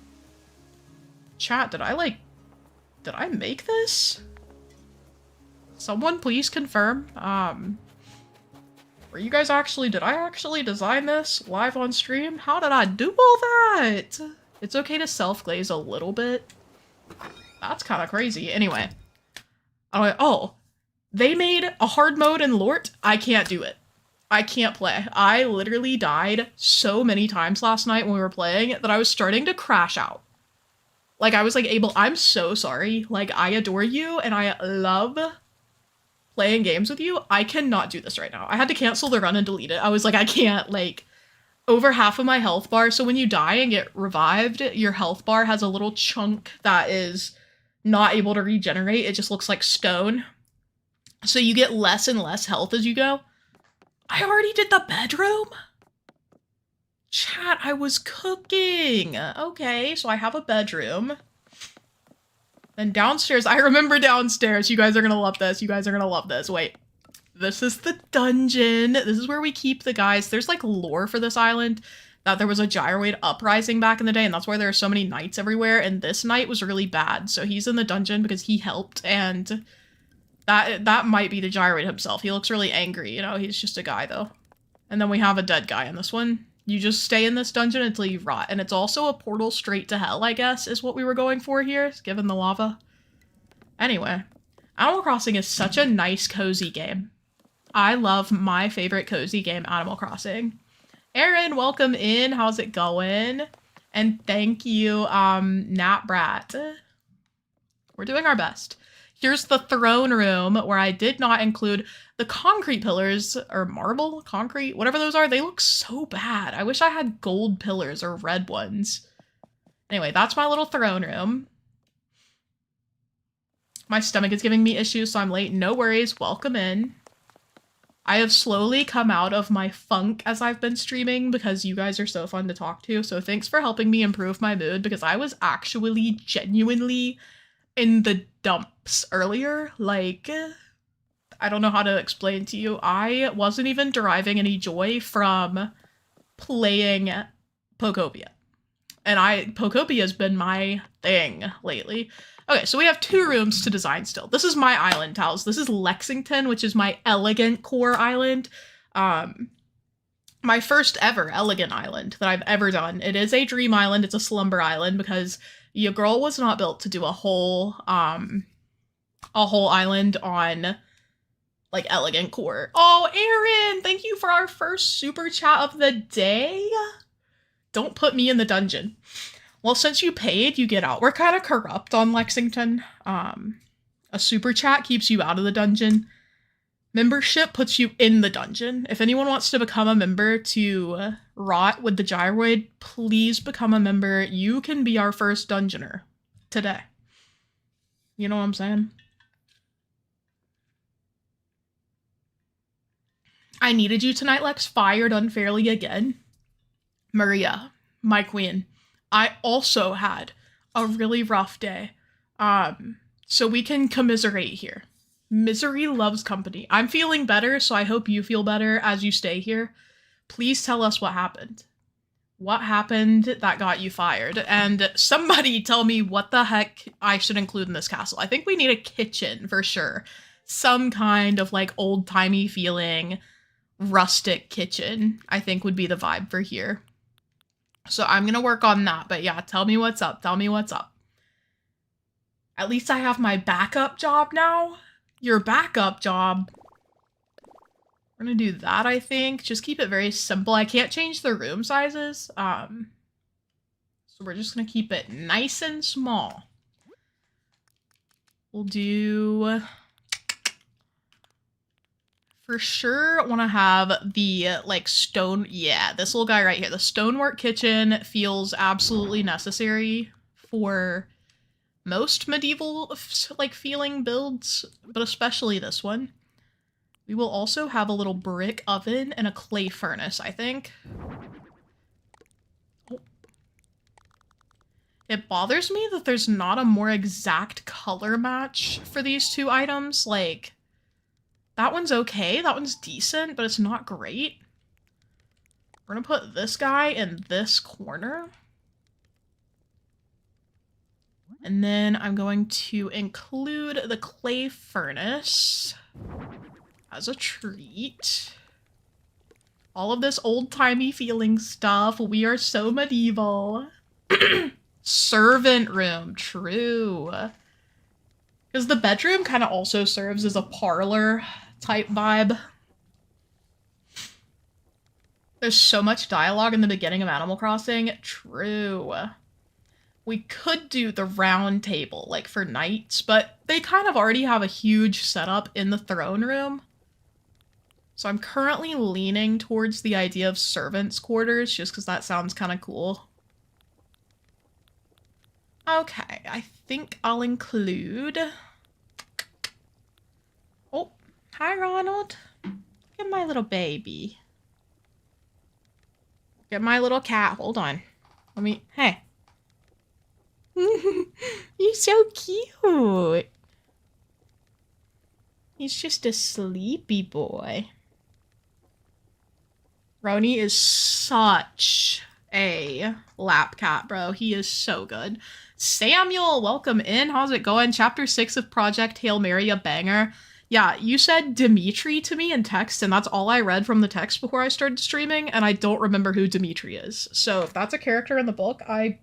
Chat, did I make this? Someone please confirm. Were you guys did I actually design this live on stream? How did I do all that? It's okay to self-glaze a little bit. That's kind of crazy. Anyway. Oh, they made a hard mode in Lort? I can't do it. I can't play. I literally died so many times last night when we were playing that I was starting to crash out. Like, I was like, Abel, I'm so sorry. Like, I adore you and I love playing games with you. I cannot do this right now. I had to cancel the run and delete it. I was like, I can't, like, over half of my health bar. So when you die and get revived, your health bar has a little chunk that is not able to regenerate. It just looks like stone. So you get less and less health as you go. I already did the bedroom? Chat, I was cooking. Okay, so I have a bedroom. And downstairs, I remember downstairs. You guys are gonna love this. You guys are gonna love this. Wait. This is the dungeon. This is where we keep the guys. There's like lore for this island that there was a gyroid uprising back in the day, and that's why there are so many knights everywhere, and this knight was really bad. So he's in the dungeon because he helped, and that might be the gyroid himself. He looks really angry, you know, he's just a guy though. And then we have a dead guy in this one. You just stay in this dungeon until you rot. And it's also a portal straight to hell, I guess, is what we were going for here, given the lava. Anyway, Animal Crossing is such a nice, cozy game. I love my favorite cozy game, Animal Crossing. Aaron, welcome in. How's it going? And thank you, Nat Brat. We're doing our best. Here's the throne room, where I did not include the concrete pillars, or marble, concrete, whatever those are. They look so bad. I wish I had gold pillars or red ones. Anyway, that's my little throne room. My stomach is giving me issues, so I'm late. No worries. Welcome in. I have slowly come out of my funk as I've been streaming because you guys are so fun to talk to. So thanks for helping me improve my mood, because I was actually genuinely in the dumps earlier. Like, I don't know how to explain to you. I wasn't even deriving any joy from playing Pokopia. And Pokopia has been my thing lately. Okay, so we have 2 rooms to design still. This is my island house. This is Lexington, which is my elegant core island. my first ever elegant island that I've ever done. It is a dream island. It's a slumber island because your girl was not built to do a whole island on like elegant core. Oh, Aaron, thank you for our first super chat of the day. Don't put me in the dungeon. Well, since you paid, you get out. We're kind of corrupt on Lexington. A super chat keeps you out of the dungeon. Membership puts you in the dungeon. If anyone wants to become a member to rot with the gyroid, please become a member. You can be our first dungeoner today. You know what I'm saying? I needed you tonight, Lex. Fired unfairly again. Maria, my queen. I also had a really rough day. So we can commiserate here. Misery loves company. I'm feeling better, so I hope you feel better as you stay here. Please tell us what happened. What happened that got you fired? And somebody tell me what the heck I should include in this castle. I think we need a kitchen for sure. Some kind of like old-timey feeling rustic kitchen, I think would be the vibe for here. So I'm gonna work on that, but yeah, tell me what's up. Tell me what's up. At least I have my backup job now. Your backup job. We're gonna do that, I think. Just keep it very simple. I can't change the room sizes. So we're just gonna keep it nice and small. We'll do... For sure want to have the, like, stone... Yeah, this little guy right here. The stonework kitchen feels absolutely necessary for most medieval, like, feeling builds, but especially this one. We will also have a little brick oven and a clay furnace, I think. Oh. It bothers me that there's not a more exact color match for these two items. Like, that one's okay, that one's decent, but it's not great. We're gonna put this guy in this corner. And then I'm going to include the clay furnace as a treat. All of this old-timey feeling stuff. We are so medieval. Servant room, true. Because the bedroom kind of also serves as a parlor type vibe. There's so much dialogue in the beginning of Animal Crossing. True. We could do the round table, like, for knights, but they kind of already have a huge setup in the throne room. So I'm currently leaning towards the idea of servants' quarters, just because that sounds kind of cool. Okay, I think I'll include... Oh, hi, Ronald. Look at my little baby. Look at my little cat. Hold on. Let me... Hey. You're so cute. He's just a sleepy boy. Roni is such a lap cat, bro. He is so good. Samuel, welcome in. How's it going? Chapter 6 of Project Hail Mary, a banger. Yeah, you said Dimitri to me in text, and that's all I read from the text before I started streaming, and I don't remember who Dimitri is. So if that's a character in the book, I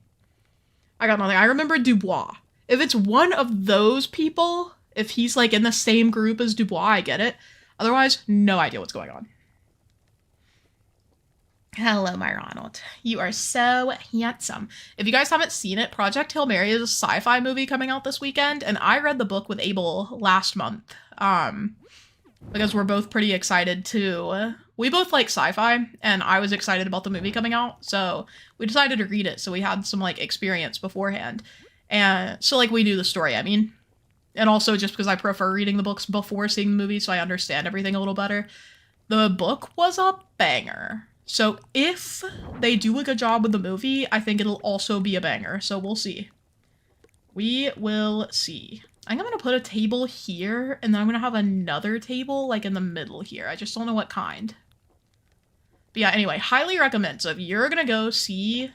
got nothing. I remember Dubois. If it's one of those people, if he's like in the same group as Dubois, I get it. Otherwise, no idea what's going on. Hello, my Ronald. You are so handsome. If you guys haven't seen it, Project Hail Mary is a sci-fi movie coming out this weekend, and I read the book with Abel last month. Because we're both pretty excited to... We both like sci-fi, and I was excited about the movie coming out, so we decided to read it, so we had some, like, experience beforehand. And so, like, we knew the story, I mean. And also just because I prefer reading the books before seeing the movie, so I understand everything a little better. The book was a banger. So if they do a good job with the movie, I think it'll also be a banger, so we'll see. We will see. I'm gonna put a table here, and then I'm gonna have another table, like, in the middle here. I just don't know what kind. But yeah, anyway, highly recommend. So if you're gonna go see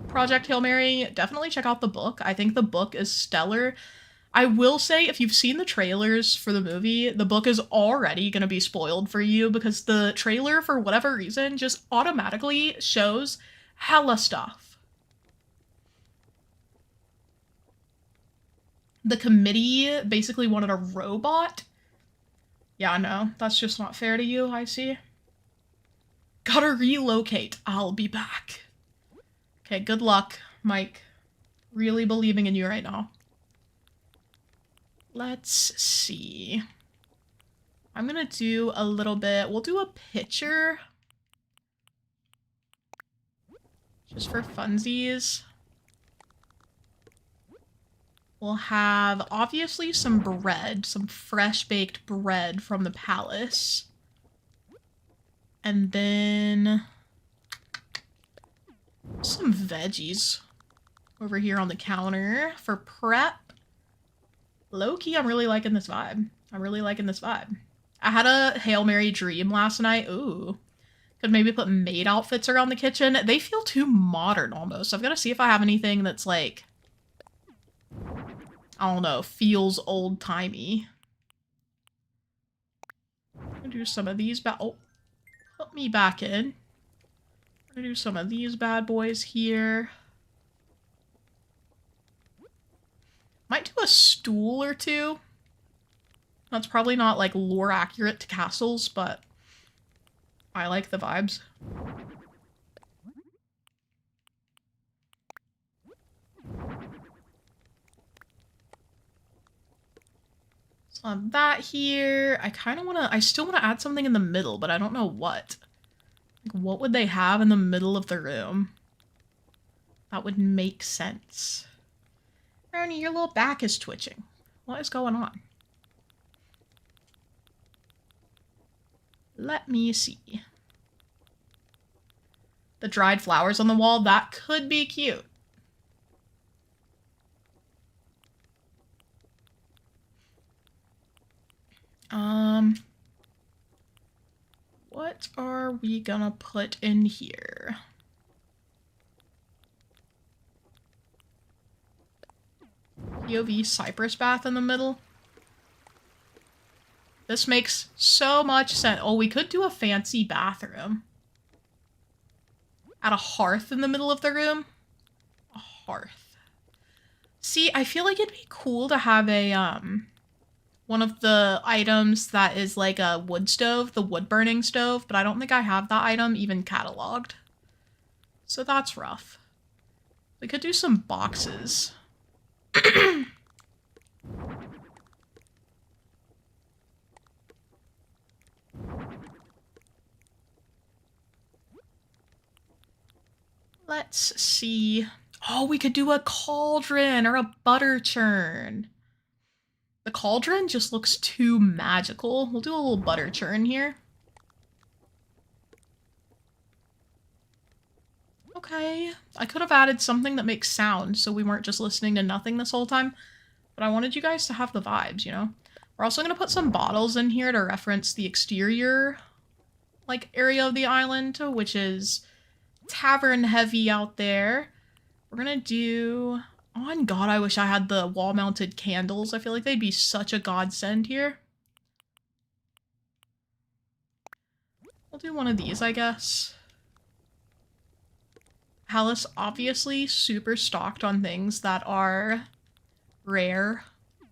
Project Hail Mary, definitely check out the book. I think the book is stellar. I will say, if you've seen the trailers for the movie, the book is already going to be spoiled for you because the trailer, for whatever reason, just automatically shows hella stuff. The committee basically wanted a robot. Yeah, no, that's just not fair to you, I see. Gotta relocate. I'll be back. Okay, good luck, Mike. Really believing in you right now. Let's see. I'm gonna do a little bit. We'll do a picture. Just for funsies. We'll have, obviously, some bread. Some fresh baked bread from the palace. And then some veggies over here on the counter for prep. Low-key, I'm really liking this vibe. I'm really liking this vibe. I had a Hail Mary dream last night. Ooh. Could maybe put maid outfits around the kitchen. They feel too modern almost. I've got to see if I have anything that's like, I don't know, feels old-timey. I'm gonna do some of these oh, put me back in. I'm gonna do some of these bad boys here. Might do a stool or two. That's probably not, like, lore accurate to castles, but I like the vibes. So I have that here. I kind of want to, I still want to add something in the middle, but I don't know what. Like, what would they have in the middle of the room? That would make sense. Brownie, your little back is twitching. What is going on? Let me see. The dried flowers on the wall, that could be cute. What are we gonna put in here? POV cypress bath in the middle. This makes so much sense. Oh, we could do a fancy bathroom. Add a hearth in the middle of the room. A hearth. See, I feel like it'd be cool to have a, one of the items that is like a wood stove, the wood burning stove, but I don't think I have that item even cataloged. So that's rough. We could do some boxes. Let's see. Oh, we could do a cauldron or a butter churn. The cauldron just looks too magical. We'll do a little butter churn here. Okay. I could have added something that makes sound so we weren't just listening to nothing this whole time. But I wanted you guys to have the vibes, you know? We're also going to put some bottles in here to reference the exterior, like, area of the island, which is tavern heavy out there. We're gonna do... Oh god, I wish I had the wall-mounted candles. I feel like they'd be such a godsend here. We'll do one of these, I guess. Palace, obviously, super stocked on things that are rare.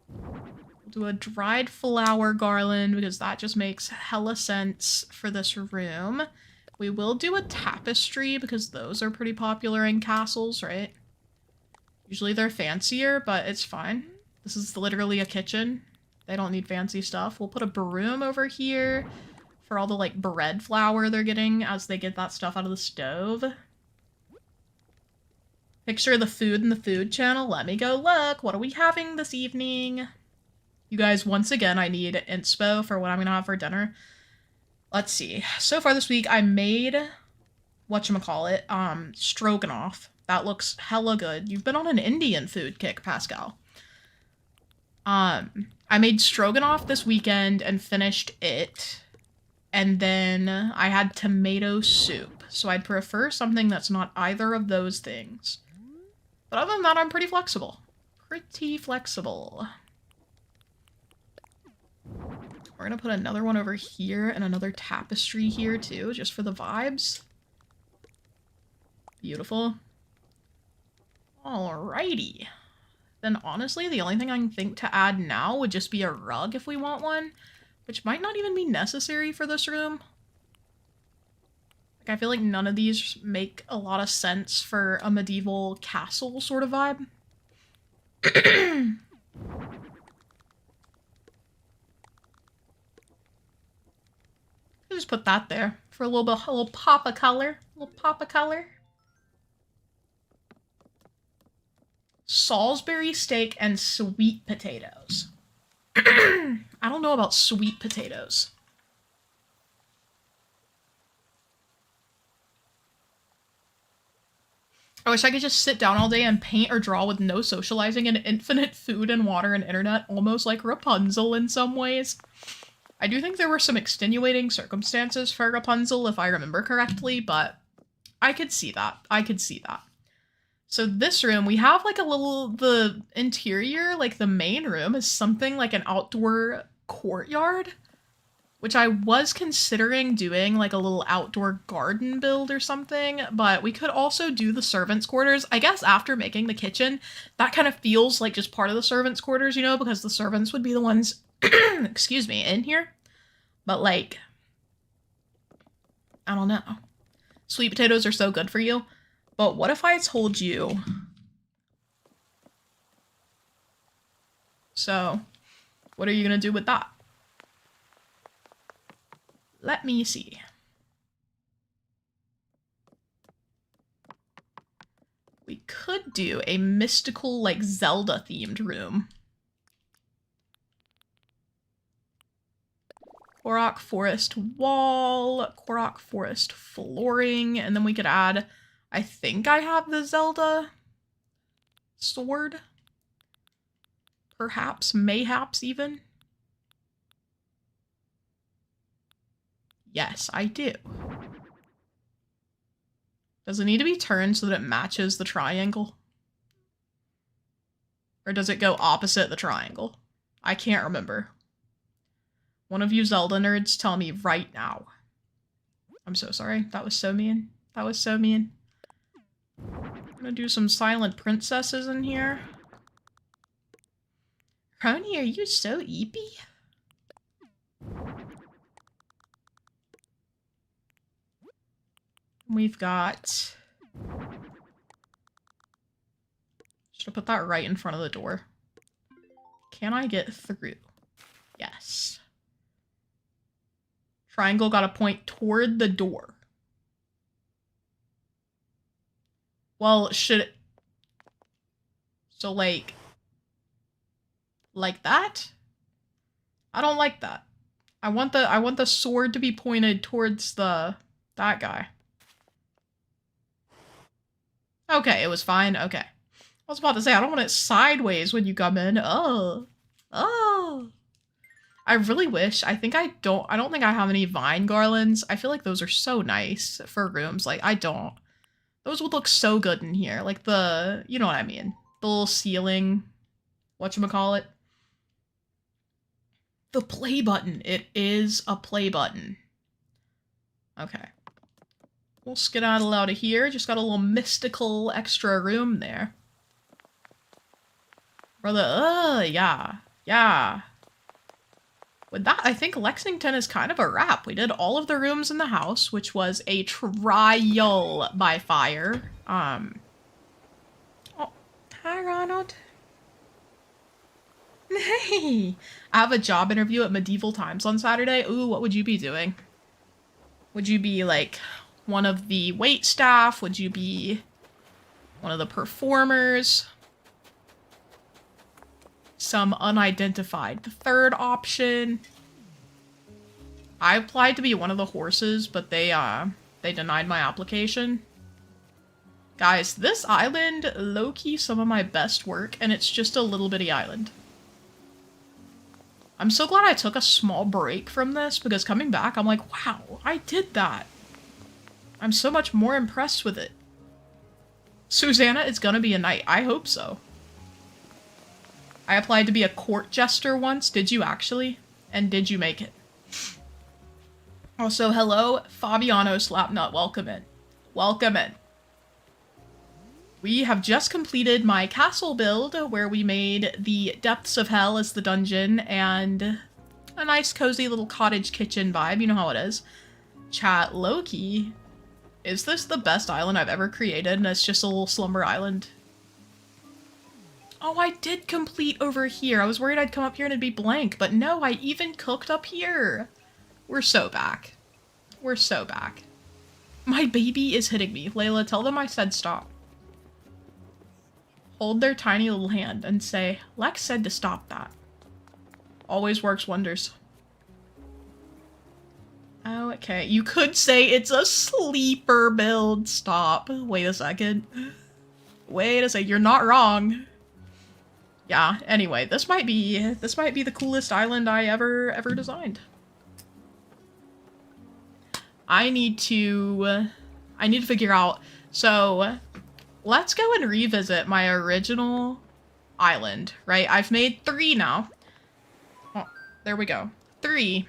We'll do a dried flower garland, because that just makes hella sense for this room. We will do a tapestry, because those are pretty popular in castles, right? Usually they're fancier, but it's fine. This is literally a kitchen. They don't need fancy stuff. We'll put a broom over here for all the, like, bread flour they're getting as they get that stuff out of the stove. Picture of the food in the food channel. Let me go look. What are we having this evening? You guys, once again, I need inspo for what I'm gonna have for dinner. Let's see. So far this week, I made, whatchamacallit, stroganoff. That looks hella good. You've been on an Indian food kick, Pascal. I made stroganoff this weekend and finished it. And then I had tomato soup. So I'd prefer something that's not either of those things. But other than that, I'm pretty flexible. Pretty flexible. We're gonna put another one over here and another tapestry here too, just for the vibes. Beautiful. Alrighty. Then honestly, the only thing I can think to add now would just be a rug if we want one, which might not even be necessary for this room. Like, I feel like none of these make a lot of sense for a medieval castle sort of vibe. Just put that there for a little pop of color. A little pop of color. Salisbury steak and sweet potatoes. I don't know about sweet potatoes. I wish I could just sit down all day and paint or draw with no socializing and infinite food and water and internet, almost like Rapunzel in some ways. I do think there were some extenuating circumstances for Rapunzel, if I remember correctly, but I could see that. I could see that. So this room, we have like the interior, like the main room is something like an outdoor courtyard, which I was considering doing like a little outdoor garden build or something, but we could also do the servants' quarters. I guess after making the kitchen, that kind of feels like just part of the servants' quarters, you know, because the servants would be the ones, excuse me, in here. But like, I don't know. Sweet potatoes are so good for you. But what if I told you... So, what are you gonna do with that? Let me see. We could do a mystical, like, Zelda-themed room. Korok forest wall, Korok forest flooring, and then we could add... I think I have the Zelda sword. Perhaps, mayhaps even. Yes, I do. Does it need to be turned so that it matches the triangle? Or does it go opposite the triangle? I can't remember. One of you Zelda nerds tell me right now. I'm so sorry. That was so mean. That was so mean. I'm gonna do some silent princesses in here. Crony, are you so eepy? We've got... Should I put that right in front of the door? Can I get through? Yes. Triangle got to point toward the door. Well, should it... So, like that? I don't like that. I want the sword to be pointed towards that guy. Okay, it was fine. Okay. I was about to say, I don't want it sideways when you come in. Oh. Oh. I really wish. I don't think I have any vine garlands. I feel like those are so nice for rooms. Like, I don't. Those would look so good in here. Like the, you know what I mean. The little ceiling, whatchamacallit. The play button. It is a play button. Okay. We'll skedaddle out of here. Just got a little mystical extra room there. Brother, yeah. Yeah. With that, I think Lexington is kind of a wrap. We did all of the rooms in the house, which was a trial by fire. Oh, hi, Ronald. Hey! I have a job interview at Medieval Times on Saturday. Ooh, what would you be doing? Would you be, like, one of the wait staff? Would you be one of the performers? Some unidentified. The third option. I applied to be one of the horses, but they denied my application. Guys, this island, low-key some of my best work, and it's just a little bitty island. I'm so glad I took a small break from this, because coming back, I'm like, wow, I did that. I'm so much more impressed with it. Susanna, it's gonna be a knight. I hope so. I applied to be a court jester once. Did you actually? And did you make it? Also, hello, Fabiano Slapnut. Welcome in. Welcome in. We have just completed my castle build where we made the depths of hell as the dungeon and a nice cozy little cottage kitchen vibe. You know how it is. Chat, low-key, is this the best island I've ever created? And it's just a little slumber island. Oh, I did complete over here. I was worried I'd come up here and it'd be blank, but no, I even cooked up here. We're so back. We're so back. My baby is hitting me. Layla, tell them I said stop. Hold their tiny little hand and say, Lex said to stop that. Always works wonders. Okay, you could say it's a sleeper build. Stop. Wait a second. Wait a second. You're not wrong. Yeah, anyway, this might be the coolest island I ever designed. I need to figure out, so let's go and revisit my original island, right? I've made 3 now. Oh, there we go. 3.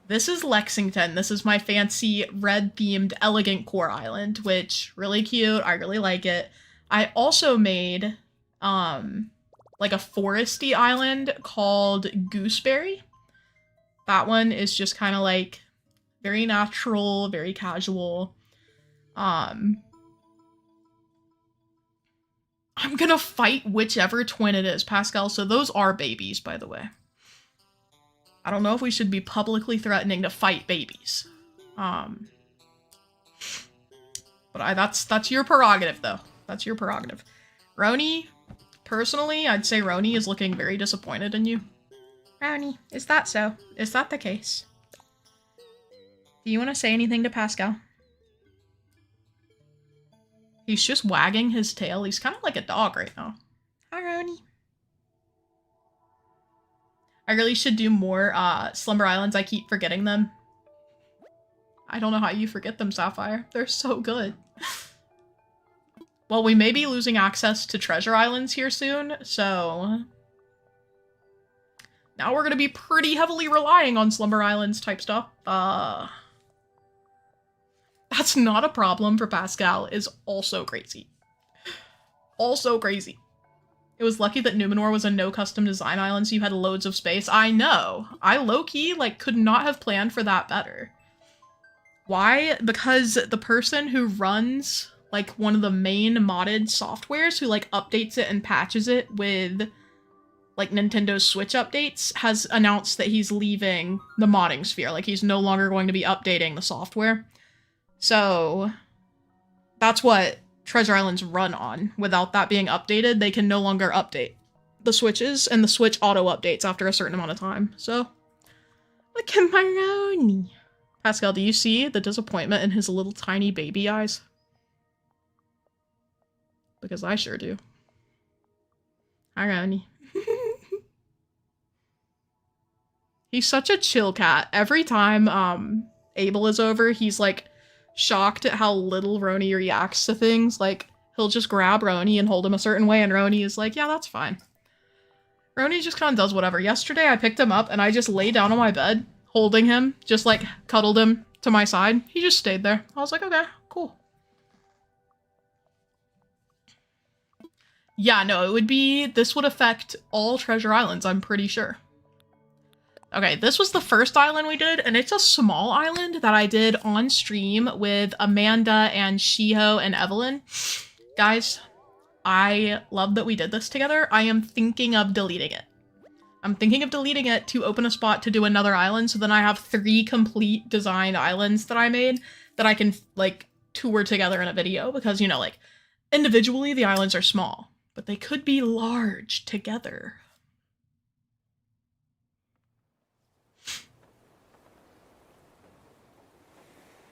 This is Lexington. This is my fancy red-themed elegant core island, which really cute. I really like it. I also made, like a foresty island called Gooseberry. That one is just kind of like very natural, very casual. I'm gonna fight whichever twin it is, Pascal. So those are babies, by the way. I don't know if we should be publicly threatening to fight babies. But that's your prerogative, though. That's your prerogative. Roni, personally, I'd say Roni is looking very disappointed in you. Roni, is that so? Is that the case? Do you want to say anything to Pascal? He's just wagging his tail. He's kind of like a dog right now. Hi, Roni. I really should do more Slumber Islands. I keep forgetting them. I don't know how you forget them, Sapphire. They're so good. Well, we may be losing access to Treasure Islands here soon, so now we're going to be pretty heavily relying on Slumber Islands type stuff. That's not a problem for Pascal is also crazy. Also crazy. It was lucky that Numenor was a no custom design island, so you had loads of space. I know. I low-key, like, could not have planned for that better. Why? Because the person who runs, like, one of the main modded softwares, who, like, updates it and patches it with, like, Nintendo Switch updates, has announced that he's leaving the modding sphere. Like, he's no longer going to be updating the software. So, that's what Treasure Islands run on. Without that being updated, they can no longer update the Switches, and the Switch auto-updates after a certain amount of time. So, look at my Roni. Pascal, do you see the disappointment in his little tiny baby eyes? Because I sure do. Hi, Roni. He's such a chill cat. Every time, Abel is over, he's, like, shocked at how little Roni reacts to things. Like, he'll just grab Roni and hold him a certain way, and Roni is like, yeah, that's fine. Roni just kind of does whatever. Yesterday, I picked him up, and I just lay down on my bed, holding him, just, like, cuddled him to my side. He just stayed there. I was like, okay, cool. Yeah, no, this would affect all Treasure Islands, I'm pretty sure. Okay, this was the first island we did, and it's a small island that I did on stream with Amanda and Shiho and Evelyn. Guys, I love that we did this together. I am thinking of deleting it. I'm thinking of deleting it to open a spot to do another island, so then I have 3 complete designed islands that I made that I can, like, tour together in a video, because, you know, like, individually the islands are small, but they could be large together.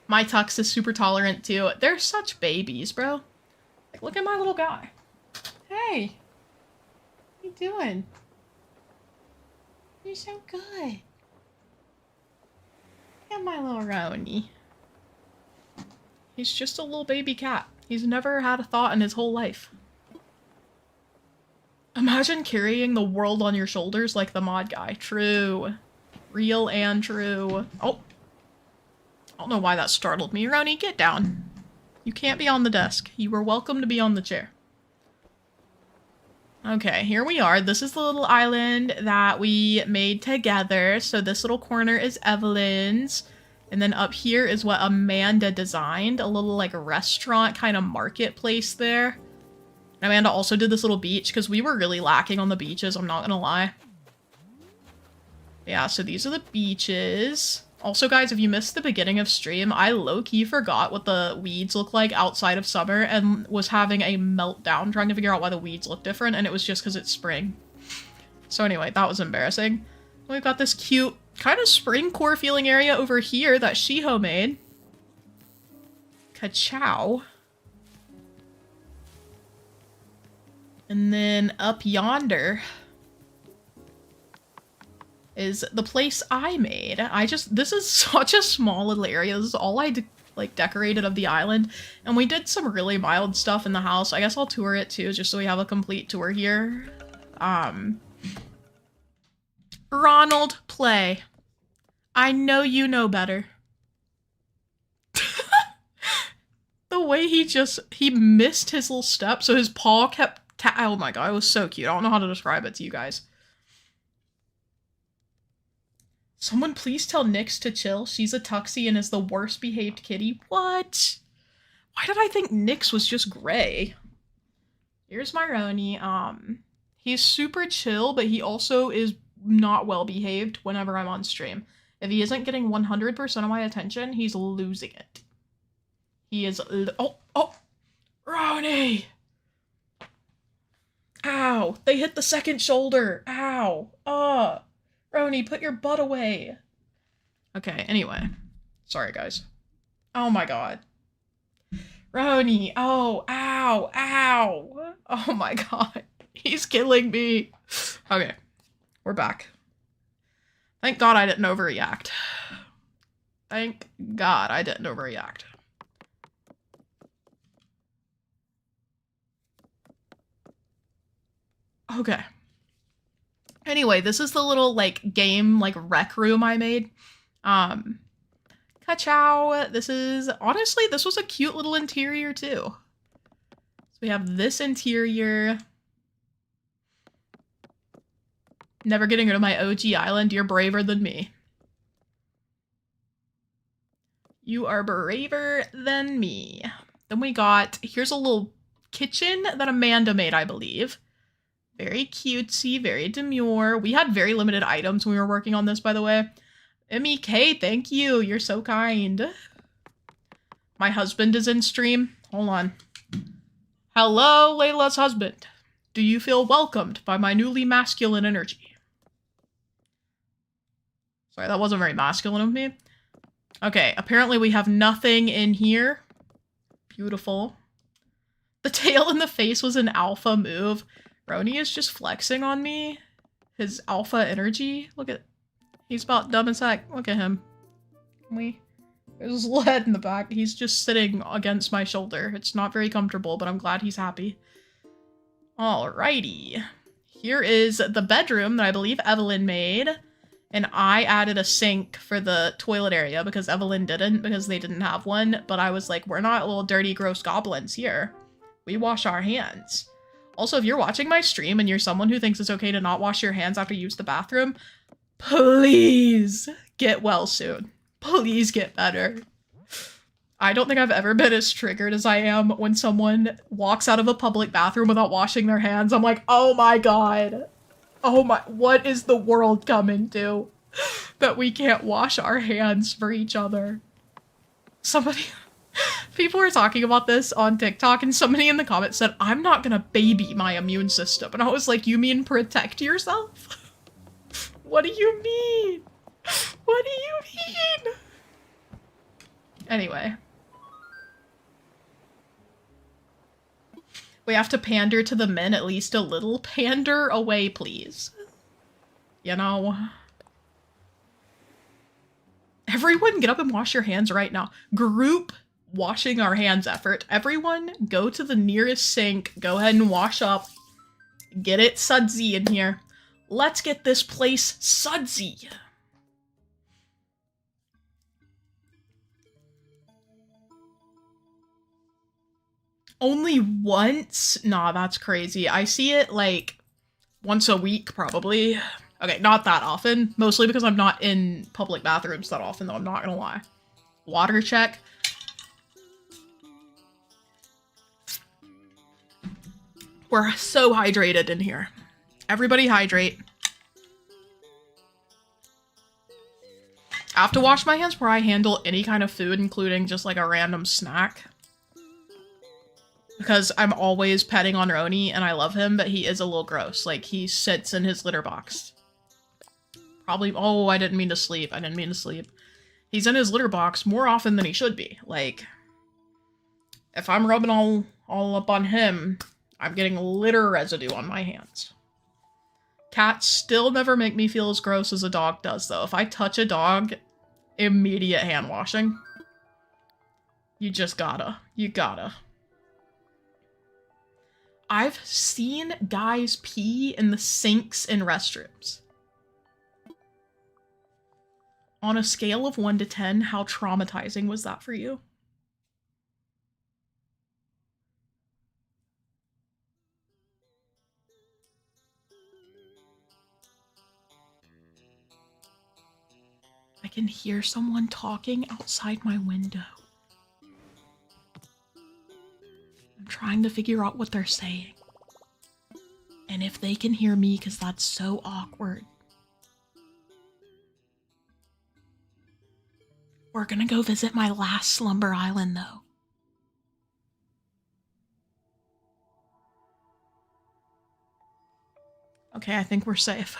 My Tux is super tolerant too. They're such babies, bro. Like, look at my little guy. Hey. What you doing? You're so good. Look at my little Roni. He's just a little baby cat. He's never had a thought in his whole life. Imagine carrying the world on your shoulders like the mod guy. True. Real Andrew. Oh. I don't know why that startled me. Roni, get down. You can't be on the desk. You were welcome to be on the chair. Okay, here we are. This is the little island that we made together. So this little corner is Evelyn's. And then up here is what Amanda designed. A little like restaurant kind of marketplace there. Amanda also did this little beach because we were really lacking on the beaches, I'm not gonna lie. Yeah, so these are the beaches. Also, guys, if you missed the beginning of stream, I low-key forgot what the weeds look like outside of summer and was having a meltdown trying to figure out why the weeds look different, and it was just because it's spring. So anyway, that was embarrassing. We've got this cute, kind of spring core feeling area over here that Shiho made. Ka-chow. And then up yonder is the place I made. This is such a small little area. This is all I decorated of the island. And we did some really mild stuff in the house. I guess I'll tour it too, just so we have a complete tour here. Ronald, play. I know you know better. The way he missed his little step, so his paw kept oh my god, it was so cute. I don't know how to describe it to you guys. Someone please tell Nyx to chill. She's a tuxie and is the worst behaved kitty. What? Why did I think Nyx was just gray? Here's my Roni. He's super chill, but he also is not well behaved whenever I'm on stream. If he isn't getting 100% of my attention, he's losing it. He is oh, Roni! Ow! They hit the second shoulder! Ow! Roni, put your butt away! Okay, anyway. Sorry, guys. Oh my god. Roni! Oh, ow! Ow! Oh my god. He's killing me! Okay. We're back. Thank god I didn't overreact. Thank god I didn't overreact. Okay. Anyway, this is the little, game, rec room I made. Ka-chow. Honestly, this was a cute little interior, too. So we have this interior. Never getting rid of my OG island. You're braver than me. You are braver than me. Then we got, here's a little kitchen that Amanda made, I believe. Very cutesy, very demure. We had very limited items when we were working on this, by the way. MEK, thank you. You're so kind. My husband is in stream. Hold on. Hello, Layla's husband. Do you feel welcomed by my newly masculine energy? Sorry, that wasn't very masculine of me. Okay, apparently we have nothing in here. Beautiful. The tail in the face was an alpha move. Roni is just flexing on me. His alpha energy. Look at... He's about dumb as heck. Look at him. There's his little head in the back. He's just sitting against my shoulder. It's not very comfortable, but I'm glad he's happy. Alrighty. Here is the bedroom that I believe Evelyn made. And I added a sink for the toilet area because Evelyn didn't, because they didn't have one. But I was like, we're not little dirty, gross goblins here. We wash our hands. Also, if you're watching my stream and you're someone who thinks it's okay to not wash your hands after you use the bathroom, please get well soon. Please get better. I don't think I've ever been as triggered as I am when someone walks out of a public bathroom without washing their hands. I'm like, oh my god. Oh my, what is the world coming to? That we can't wash our hands for each other. People were talking about this on TikTok and somebody in the comments said, I'm not gonna baby my immune system. And I was like, you mean protect yourself? What do you mean? What do you mean? Anyway. We have to pander to the men at least a little. Pander away, please. You know. Everyone get up and wash your hands right now. Group washing our hands effort. Everyone go to the nearest sink. Go ahead and wash up. Get it sudsy in here. Let's get this place sudsy. Only once? Nah, that's crazy. I see it like once a week, probably. Okay, not that often. Mostly because I'm not in public bathrooms that often, though, I'm not gonna lie. Water check. We're so hydrated in here. Everybody hydrate. I have to wash my hands before I handle any kind of food, including just like a random snack. Because I'm always petting on Roni, and I love him, but he is a little gross. Like, he sits in his litter box. Probably- oh, I didn't mean to sleep. I didn't mean to sleep. He's in his litter box more often than he should be. Like, if I'm rubbing all up on him, I'm getting litter residue on my hands. Cats still never make me feel as gross as a dog does, though. If I touch a dog, immediate hand washing. You just gotta. You gotta. I've seen guys pee in the sinks in restrooms. On a scale of 1 to 10, how traumatizing was that for you? I can hear someone talking outside my window. I'm trying to figure out what they're saying. And if they can hear me, because that's so awkward. We're gonna go visit my last slumber island, though. Okay, I think we're safe.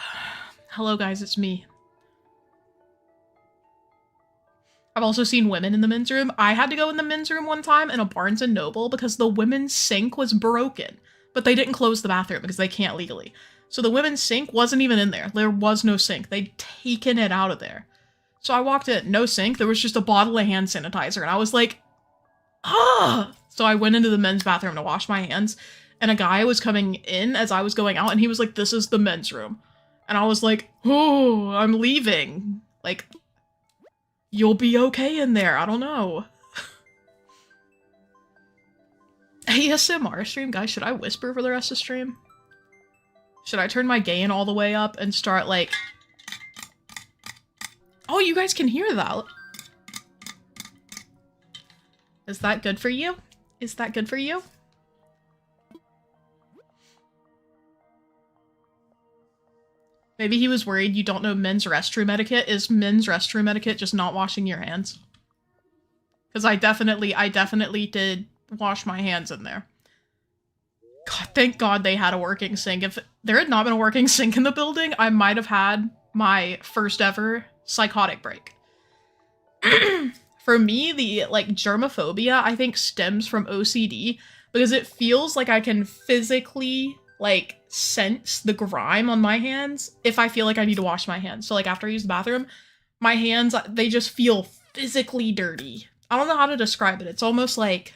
Hello, guys, it's me. I've also seen women in the men's room. I had to go in the men's room one time in a Barnes & Noble because the women's sink was broken. But they didn't close the bathroom because they can't legally. So the women's sink wasn't even in there. There was no sink. They'd taken it out of there. So I walked in, no sink. There was just a bottle of hand sanitizer. And I was like, ah! So I went into the men's bathroom to wash my hands. And a guy was coming in as I was going out. And he was like, this is the men's room. And I was like, oh, I'm leaving. Like, you'll be okay in there. I don't know. ASMR stream? Guys, should I whisper for the rest of the stream? Should I turn my gain all the way up and start like... Oh, you guys can hear that. Is that good for you? Is that good for you? Maybe he was worried you don't know men's restroom etiquette. Is men's restroom etiquette just not washing your hands? Because I definitely did wash my hands in there. God, thank God they had a working sink. If there had not been a working sink in the building, I might have had my first ever psychotic break. For me, the, like, germaphobia, I think, stems from OCD, because it feels like I can physically, like, sense the grime on my hands if I feel like I need to wash my hands. So, like, after I use the bathroom, my hands, they just feel physically dirty. I don't know how to describe it. It's almost like...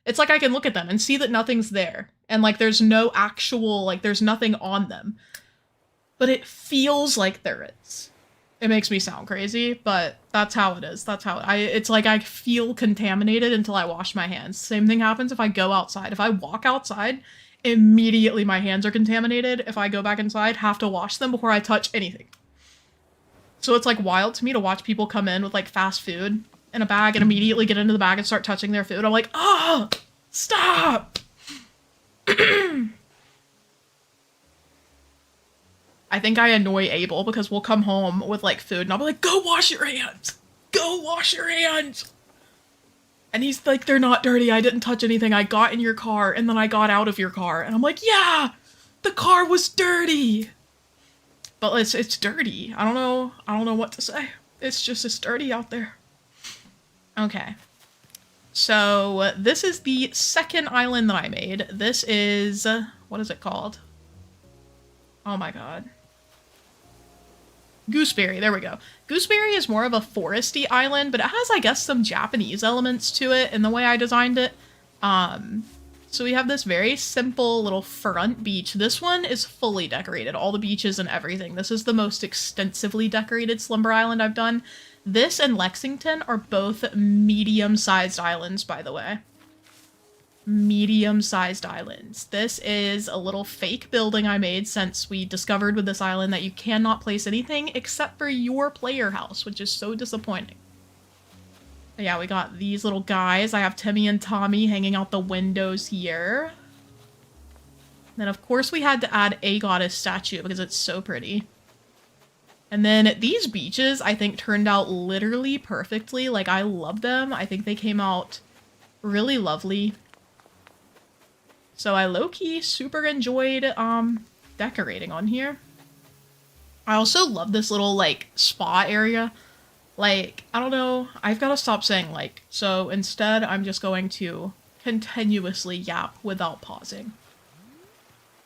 It's like I can look at them and see that nothing's there. And, like, there's no actual, like, there's nothing on them. But it feels like there is. It makes me sound crazy, but that's how it is. That's how it's like I feel contaminated until I wash my hands. Same thing happens if I go outside. If I walk outside, immediately my hands are contaminated. If I go back inside, have to wash them before I touch anything. So it's like wild to me to watch people come in with like fast food in a bag and immediately get into the bag and start touching their food. I'm like, oh, stop. I think I annoy Abel because we'll come home with like food and I'll be like, go wash your hands. Go wash your hands. And he's like, they're not dirty. I didn't touch anything. I got in your car and then I got out of your car. And I'm like, yeah, the car was dirty. But it's dirty. I don't know what to say. It's dirty out there. Okay. So this is the second island that I made. This is, what is it called? Oh my god. Gooseberry, there we go. Gooseberry is more of a foresty island, but it has, I guess, some Japanese elements to it in the way I designed it. So we have this very simple little front beach. This one is fully decorated, all the beaches and everything. This is the most extensively decorated slumber island I've done. This and Lexington are both medium-sized islands, by the way. medium-sized islands. This is a little fake building I made since we discovered with this island that you cannot place anything except for your player house, which is so disappointing. But yeah, we got these little guys. I have Timmy and Tommy hanging out the windows here. Then of course we had to add a goddess statue because it's so pretty. And then these beaches I think turned out literally perfectly. Like, I love them. I think they came out really lovely. So I low-key super enjoyed decorating on here. I also love this little like spa area. Like, I don't know, I've got to stop saying like, so instead I'm just going to continuously yap without pausing.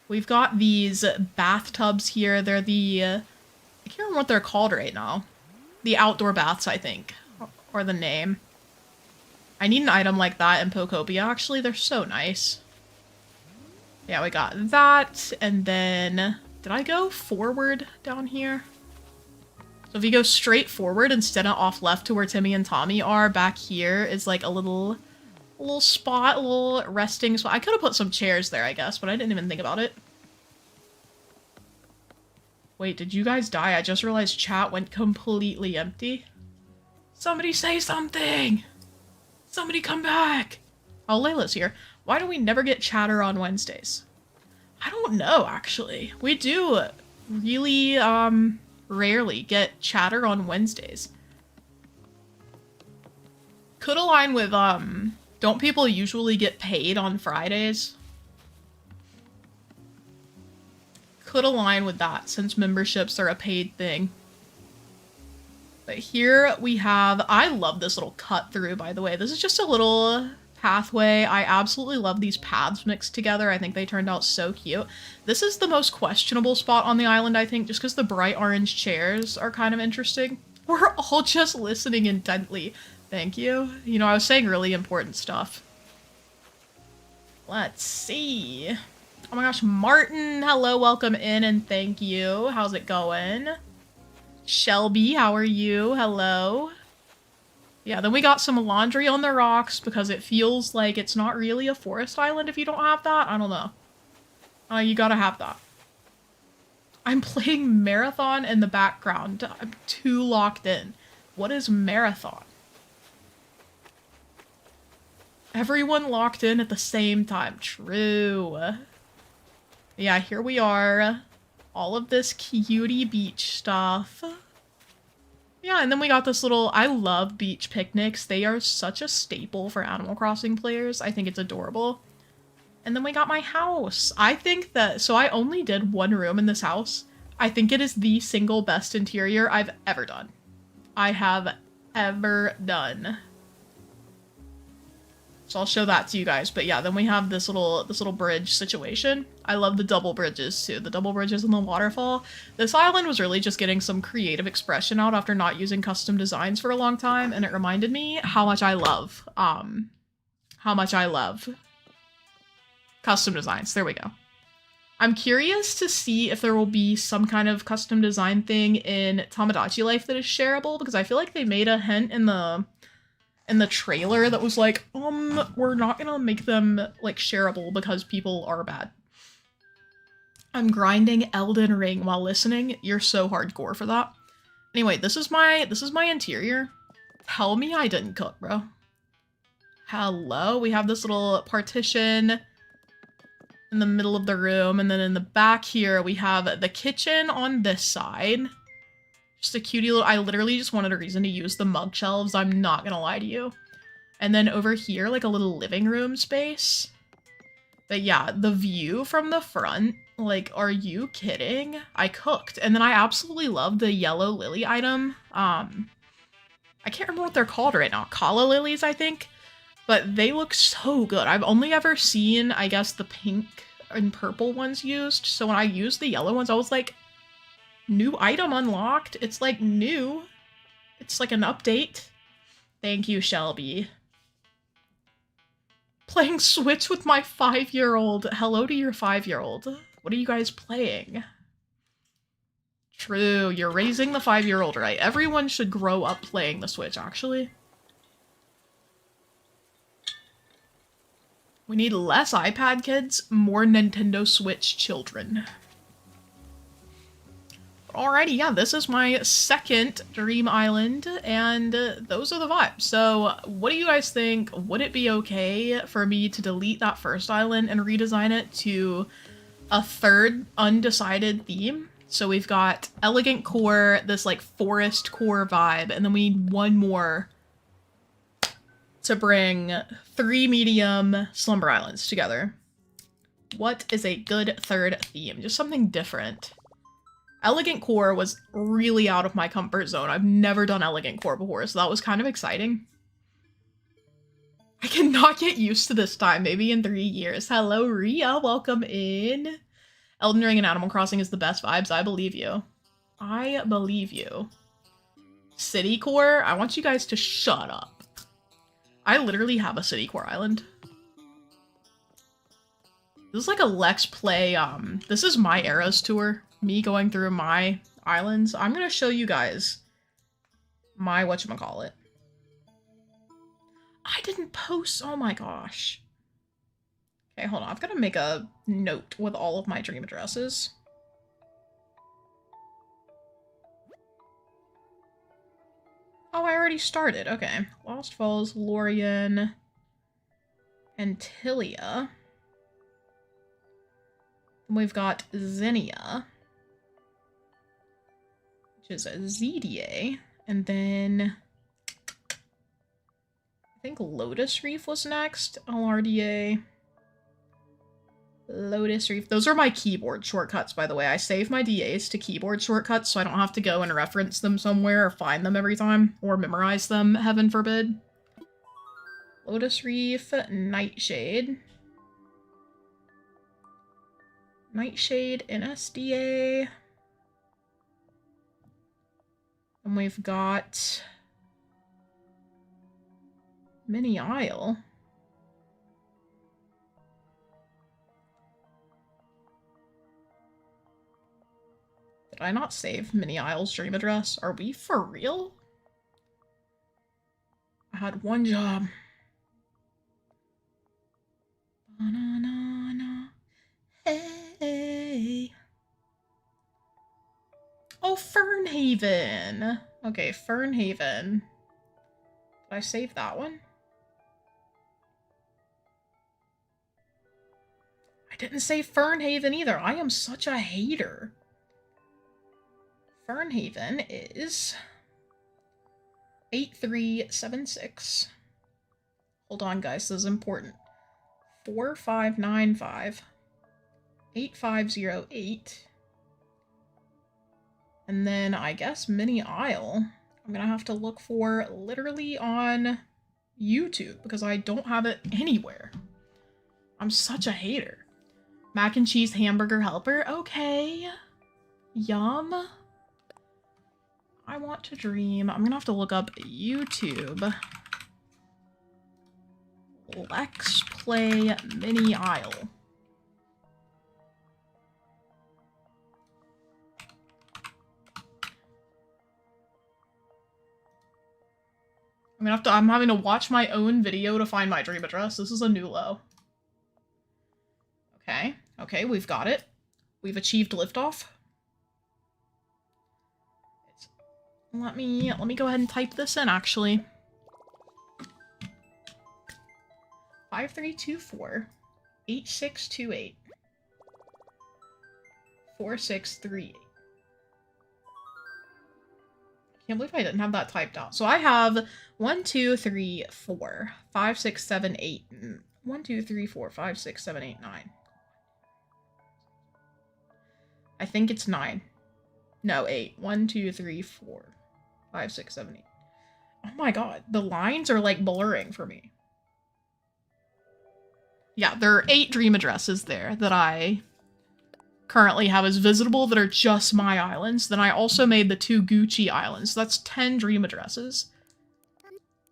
We've got these bathtubs here. They're the, I can't remember what they're called right now. The outdoor baths, I think, or the name. I need an item like that in Pokopia, actually. They're so nice. Yeah, we got that, and then, did I go forward down here? So if you go straight forward instead of off left to where Timmy and Tommy are, back here is like a little spot, a little resting spot. I could have put some chairs there, I guess, but I didn't even think about it. Wait, did you guys die? I just realized chat went completely empty. Somebody say something! Somebody come back! Oh, Layla's here. Why do we never get chatter on Wednesdays? I don't know, actually. We do really, rarely get chatter on Wednesdays. Could align with, don't people usually get paid on Fridays? Could align with that, since memberships are a paid thing. But here we have, I love this little cut through, by the way. This is just a little pathway. I absolutely love these paths mixed together. I think they turned out so cute. This is the most questionable spot on the island, I think, just because the bright orange chairs are kind of interesting. We're all just listening intently. Thank you. You know, I was saying really important stuff. Let's see. Oh my gosh, Martin, hello, welcome in, and thank you. How's it going? Shelby, how are you? Hello. Yeah, then we got some laundry on the rocks because it feels like it's not really a forest island if you don't have that. I don't know. You gotta have that. I'm playing Marathon in the background. I'm too locked in. What is Marathon? Everyone locked in at the same time. True. Yeah, here we are. All of this cutie beach stuff. Yeah, and then we got this little, I love beach picnics. They are such a staple for Animal Crossing players. I think it's adorable. And then we got my house. I think that, so I only did one room in this house. I think it is the single best interior I've ever done. I have ever done. So I'll show that to you guys. But yeah, then we have this little bridge situation. I love the double bridges too. The double bridges and the waterfall. This island was really just getting some creative expression out after not using custom designs for a long time, and it reminded me how much I love custom designs. There we go. I'm curious to see if there will be some kind of custom design thing in Tomodachi Life that is shareable, because I feel like they made a hint in the trailer that was like, we're not gonna make them like shareable because people are bad. I'm grinding Elden Ring while listening. You're so hardcore for that. Anyway, this is my interior. Tell me I didn't cook, bro. Hello, we have this little partition in the middle of the room, and then in the back here we have the kitchen on this side. Just a cutie little, I literally just wanted a reason to use the mug shelves, I'm not gonna lie to you. And then over here, like a little living room space. But yeah, the view from the front, like, are you kidding? I cooked. And then I absolutely love the yellow lily item. I can't remember what they're called right now. Kala lilies, I think. But they look so good. I've only ever seen, I guess, the pink and purple ones used. So when I used the yellow ones, I was like, new item unlocked. It's like new. It's like an update. Thank you, Shelby. Playing Switch with my 5-year-old. Hello to your 5-year-old. What are you guys playing? True, you're raising the 5-year-old right. Everyone should grow up playing the Switch, actually. We need less iPad kids, more Nintendo Switch children. Alrighty, yeah, this is my second Dream Island, and those are the vibes. So, what do you guys think? Would it be okay for me to delete that first island and redesign it to a third undecided theme? So we've got elegant core, this like forest core vibe, and then we need one more to bring 3 medium slumber islands together. What is a good third theme? Just something different. Elegant core was really out of my comfort zone. I've never done elegant core before, so that was kind of exciting. I cannot get used to this time, maybe in 3 years. Hello, Ria, welcome in. Elden Ring and Animal Crossing is the best vibes, I believe you. I believe you. City core? I want you guys to shut up. I literally have a city core island. This is like a Lex Play, this is my Eras tour. Me going through my islands. I'm gonna show you guys my whatchamacallit. I didn't post, oh my gosh. Okay, hold on, I've gotta make a note with all of my dream addresses. Oh, I already started. Okay. Lost Falls, Lorien, Antilia. And we've got Xenia, which is a ZDA. And then I think Lotus Reef was next. LRDA. Lotus Reef. Those are my keyboard shortcuts, by the way. I save my DAs to keyboard shortcuts so I don't have to go and reference them somewhere or find them every time, or memorize them, heaven forbid. Lotus Reef, Nightshade. Nightshade, NSDA. And we've got Mini Isle. Did I not save Mini Isle's dream address? Are we for real? I had one job. Ba-na-na-na. Hey. Oh, Fernhaven. Okay, Fernhaven. Did I save that one? I didn't save Fernhaven either. I am such a hater. Fernhaven is 8376. Hold on, guys, this is important. 4595 8508. And then I guess Mini Isle, I'm gonna have to look for literally on YouTube because I don't have it anywhere. I'm such a hater. Mac and cheese hamburger helper. Okay. Yum. I want to dream. I'm gonna have to look up YouTube. Lex Play Mini Isle. I'm having to watch my own video to find my dream address. This is a new low. Okay, okay, we've got it. We've achieved liftoff. Let me go ahead and type this in, actually. 5324 8628 4638. Can't believe I didn't have that typed out. So I have 1, 2, 3, 4, 5, 6, 7, 8. 1, 2, 3, 4, 5, 6, 7, 8, 9. I think it's 9. No, 8. 1, 2, 3, 4, 5, 6, 7, 8. Oh my god, the lines are like blurring for me. Yeah, there are 8 dream addresses there that I currently have as visitable that are just my islands. Then I also made the 2 Gucci islands. So that's 10 dream addresses.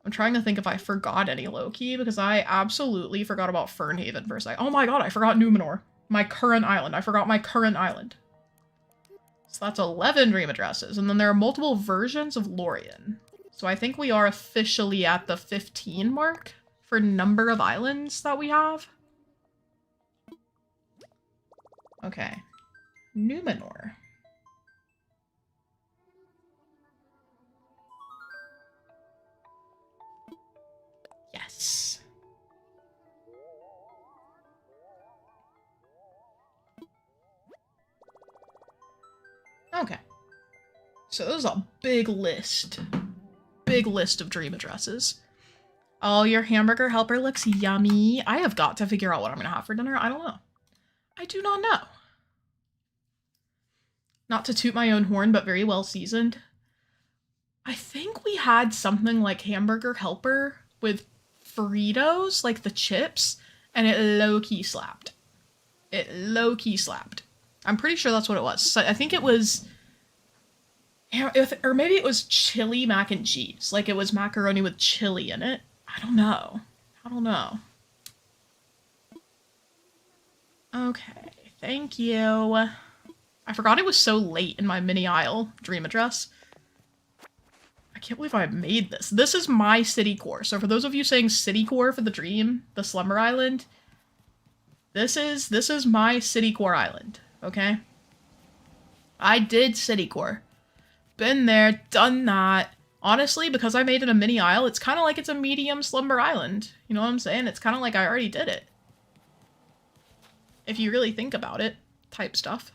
I'm trying to think if I forgot any low-key, because I absolutely forgot about Fernhaven for a second. Oh my god, I forgot Numenor. My current island. I forgot my current island. So that's 11 dream addresses. And then there are multiple versions of Lorien. So I think we are officially at the 15 mark for number of islands that we have. Okay. Numenor. Yes. Okay. So this is a big list. Big list of dream addresses. Oh, your hamburger helper looks yummy. I have got to figure out what I'm going to have for dinner. I don't know. I do not know. Not to toot my own horn, but very well seasoned. I think we had something like hamburger helper with Fritos, like the chips, and it low-key slapped. It low-key slapped. I'm pretty sure that's what it was. So I think it was... Or maybe it was chili mac and cheese. Like it was macaroni with chili in it. I don't know. I don't know. Okay, thank you. I forgot it was so late in my mini aisle dream address. I can't believe I made this. This is my city core. So for those of you saying city core for the dream, the slumber island, this is my city core island, okay? I did city core. Been there, done that. Honestly, because I made it a mini aisle, it's kind of like it's a medium slumber island. You know what I'm saying? It's kind of like I already did it. If you really think about it, type stuff.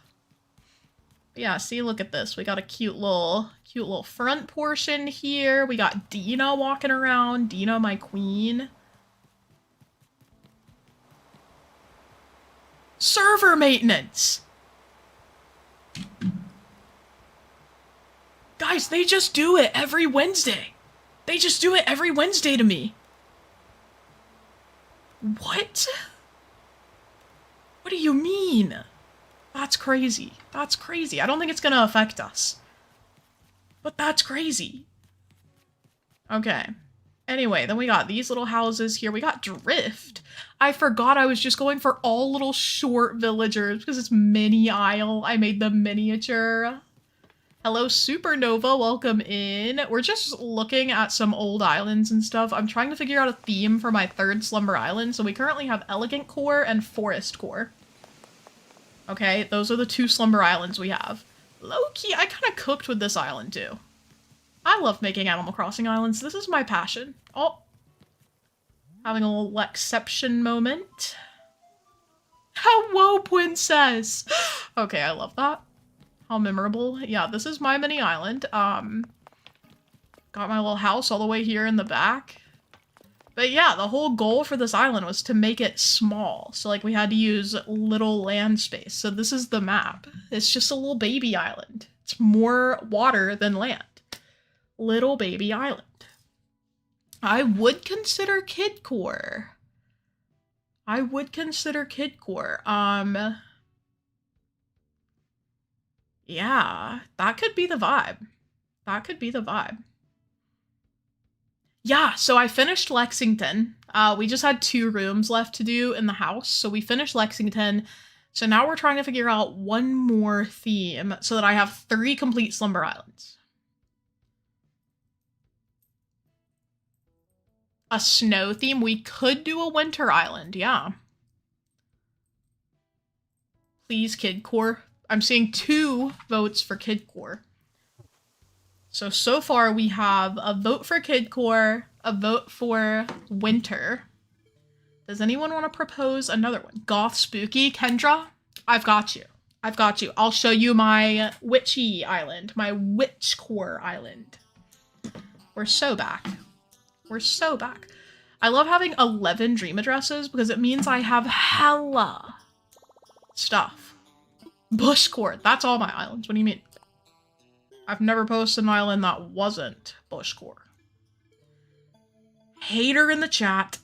But yeah, see, look at this. We got a cute little front portion here. We got Dina walking around. Dina, my queen. Server maintenance! Guys, they just do it every Wednesday. They just do it every Wednesday to me. What? What do you mean? That's crazy. That's crazy. I don't think it's gonna affect us. But that's crazy. Okay. Anyway, then we got these little houses here. We got Drift. I forgot I was just going for all little short villagers because it's mini aisle. I made them miniature. Hello, Supernova. Welcome in. We're just looking at some old islands and stuff. I'm trying to figure out a theme for my third slumber island. So we currently have Elegant Core and Forest Core. Okay, those are the two slumber islands we have. Low-key, I kind of cooked with this island too. I love making Animal Crossing islands. This is my passion. Oh. Having a little Lexception moment. Hello, princess! Okay, I love that. How memorable. Yeah, this is my mini island. Got my little house all the way here in the back. But yeah, the whole goal for this island was to make it small. So like we had to use little land space. So this is the map. It's just a little baby island. It's more water than land. Little baby island. I would consider Kidcore. I would consider Kidcore. Yeah, that could be the vibe. That could be the vibe. Yeah, so I finished Lexington. We just had 2 rooms left to do in the house, so we finished Lexington. So now we're trying to figure out one more theme so that I have 3 complete slumber islands. A snow theme? We could do a winter island, yeah. Please, Kidcore. I'm seeing 2 votes for Kidcore. So far we have a vote for Kidcore, a vote for winter. Does anyone want to propose another one? Goth Spooky? Kendra? I've got you. I've got you. I'll show you my Witchy island, my Witchcore island. We're so back. We're so back. I love having 11 dream addresses because it means I have hella stuff. Bushcore. That's all my islands. What do you mean? I've never posted an island that wasn't Bushcore. Hater in the chat.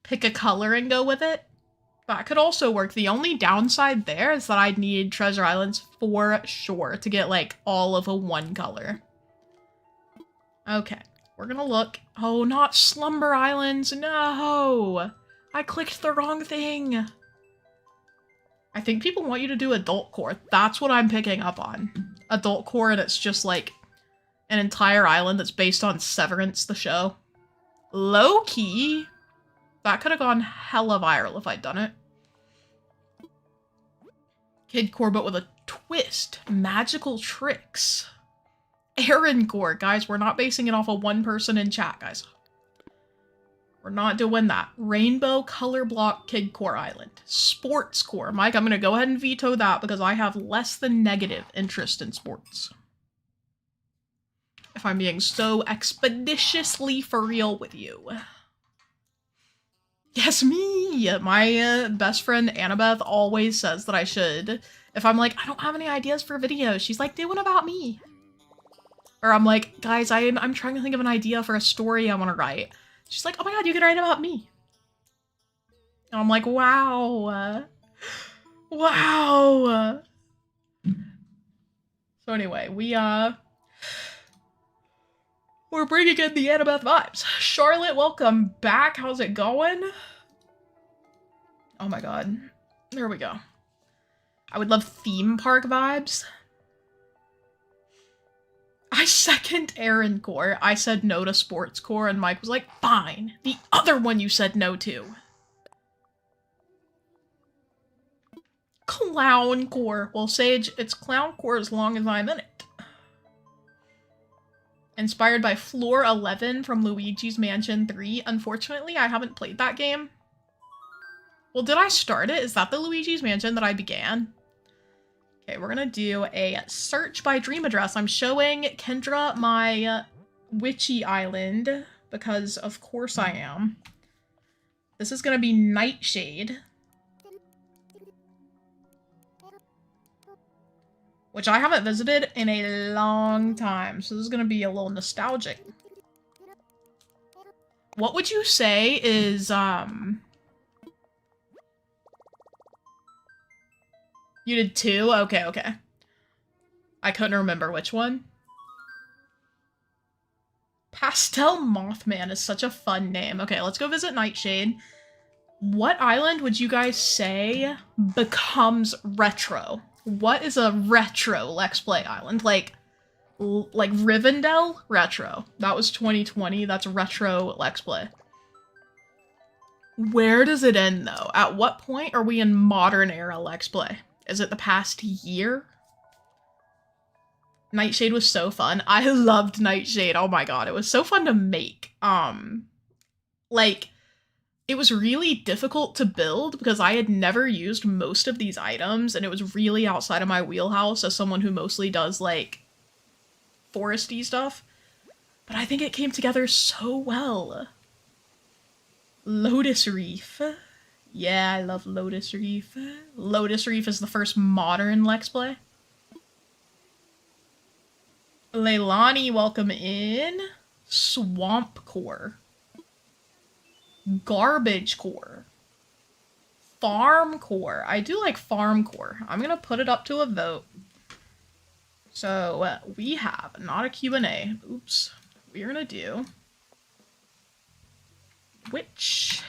Pick a color and go with it. That could also work. The only downside there is that I'd need Treasure Islands for sure to get like all of a 1 color. Okay, we're gonna look. Oh, not Slumber Islands. No, I clicked the wrong thing. I think people want you to do Adult Core. That's what I'm picking up on. Adult Core, and it's just like an entire island that's based on Severance, the show. Low-key. That could have gone hella viral if I'd done it. Kidcore, but with a twist. Magical tricks. Core, guys. We're not basing it off of one person in chat, guys. We're not doing that. Rainbow color block Kidcore Island. Sports core. Mike, I'm going to go ahead and veto that because I have less than negative interest in sports. If I'm being so expeditiously for real with you. Yes, me! My best friend Annabeth always says that I should. If I'm like, I don't have any ideas for videos, she's like, do one about me. Or I'm like, guys, I'm trying to think of an idea for a story I want to write. She's like, oh my god, you could write about me. And I'm like, wow. Wow. So anyway, we're bringing in the Annabeth vibes. Charlotte, welcome back. How's it going? Oh my god. There we go. I would love theme park vibes. I second Aaron Core. I said no to sports core, and Mike was like, fine. The other one you said no to. Clown core. Well, Sage, it's clown core as long as I'm in it. Inspired by Floor 11 from Luigi's Mansion 3. Unfortunately, I haven't played that game. Well, did I start it? Is that the Luigi's Mansion that I began? Okay, we're gonna do a search by dream address. I'm showing Kendra my Witchy Island, because of course I am. This is gonna be Nightshade. Which I haven't visited in a long time, so this is gonna be a little nostalgic. What would you say is, You did 2? Okay. I couldn't remember which one. Pastel Mothman is such a fun name. Okay, let's go visit Nightshade. What island would you guys say becomes retro? What is a retro Let's Play island? Like Rivendell? Retro. That was 2020. That's retro Let's Play. Where does it end, though? At what point are we in modern era Let's Play? Is it the past year? Nightshade was so fun. I loved Nightshade. Oh my god, it was so fun to make. Like, it was really difficult to build because I had never used most of these items, and it was really outside of my wheelhouse as someone who mostly does, like, foresty stuff. But I think it came together so well. Lotus Reef. Yeah, I love Lotus Reef. Lotus Reef is the first modern Let's Play. Leilani, welcome in. Swamp Core. Garbage Core. Farm Core. I do like Farm Core. I'm gonna put it up to a vote. So, we have, not a Q&A. Oops. We're gonna do... Which...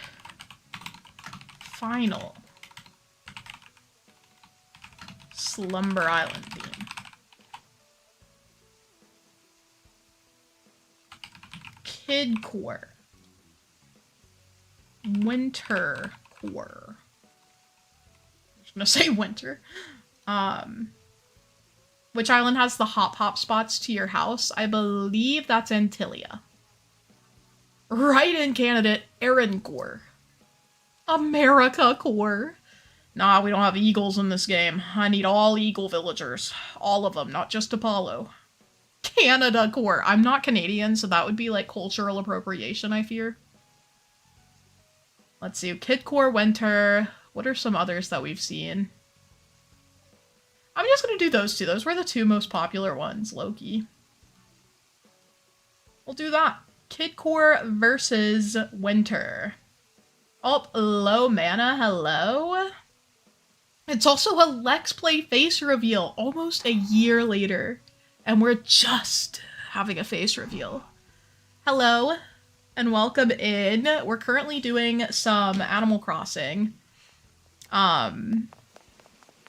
final Slumber Island theme. Kidcore. Winter Core. I'm just gonna say winter. Which island has the hop spots to your house? I believe that's Antilia. Right-in candidate, Aaron Core. America Core. Nah, we don't have eagles in this game. I need all eagle villagers. All of them, not just Apollo. Canada Core. I'm not Canadian, so that would be like cultural appropriation, I fear. Let's see. Kidcore, Winter. What are some others that we've seen? I'm just gonna do those two. Those were the two most popular ones, low-key. We'll do that. Kidcore versus Winter. Oh, low mana, hello? It's also a Let's Play face reveal almost a year later, and we're just having a face reveal. Hello, and welcome in. We're currently doing some Animal Crossing. But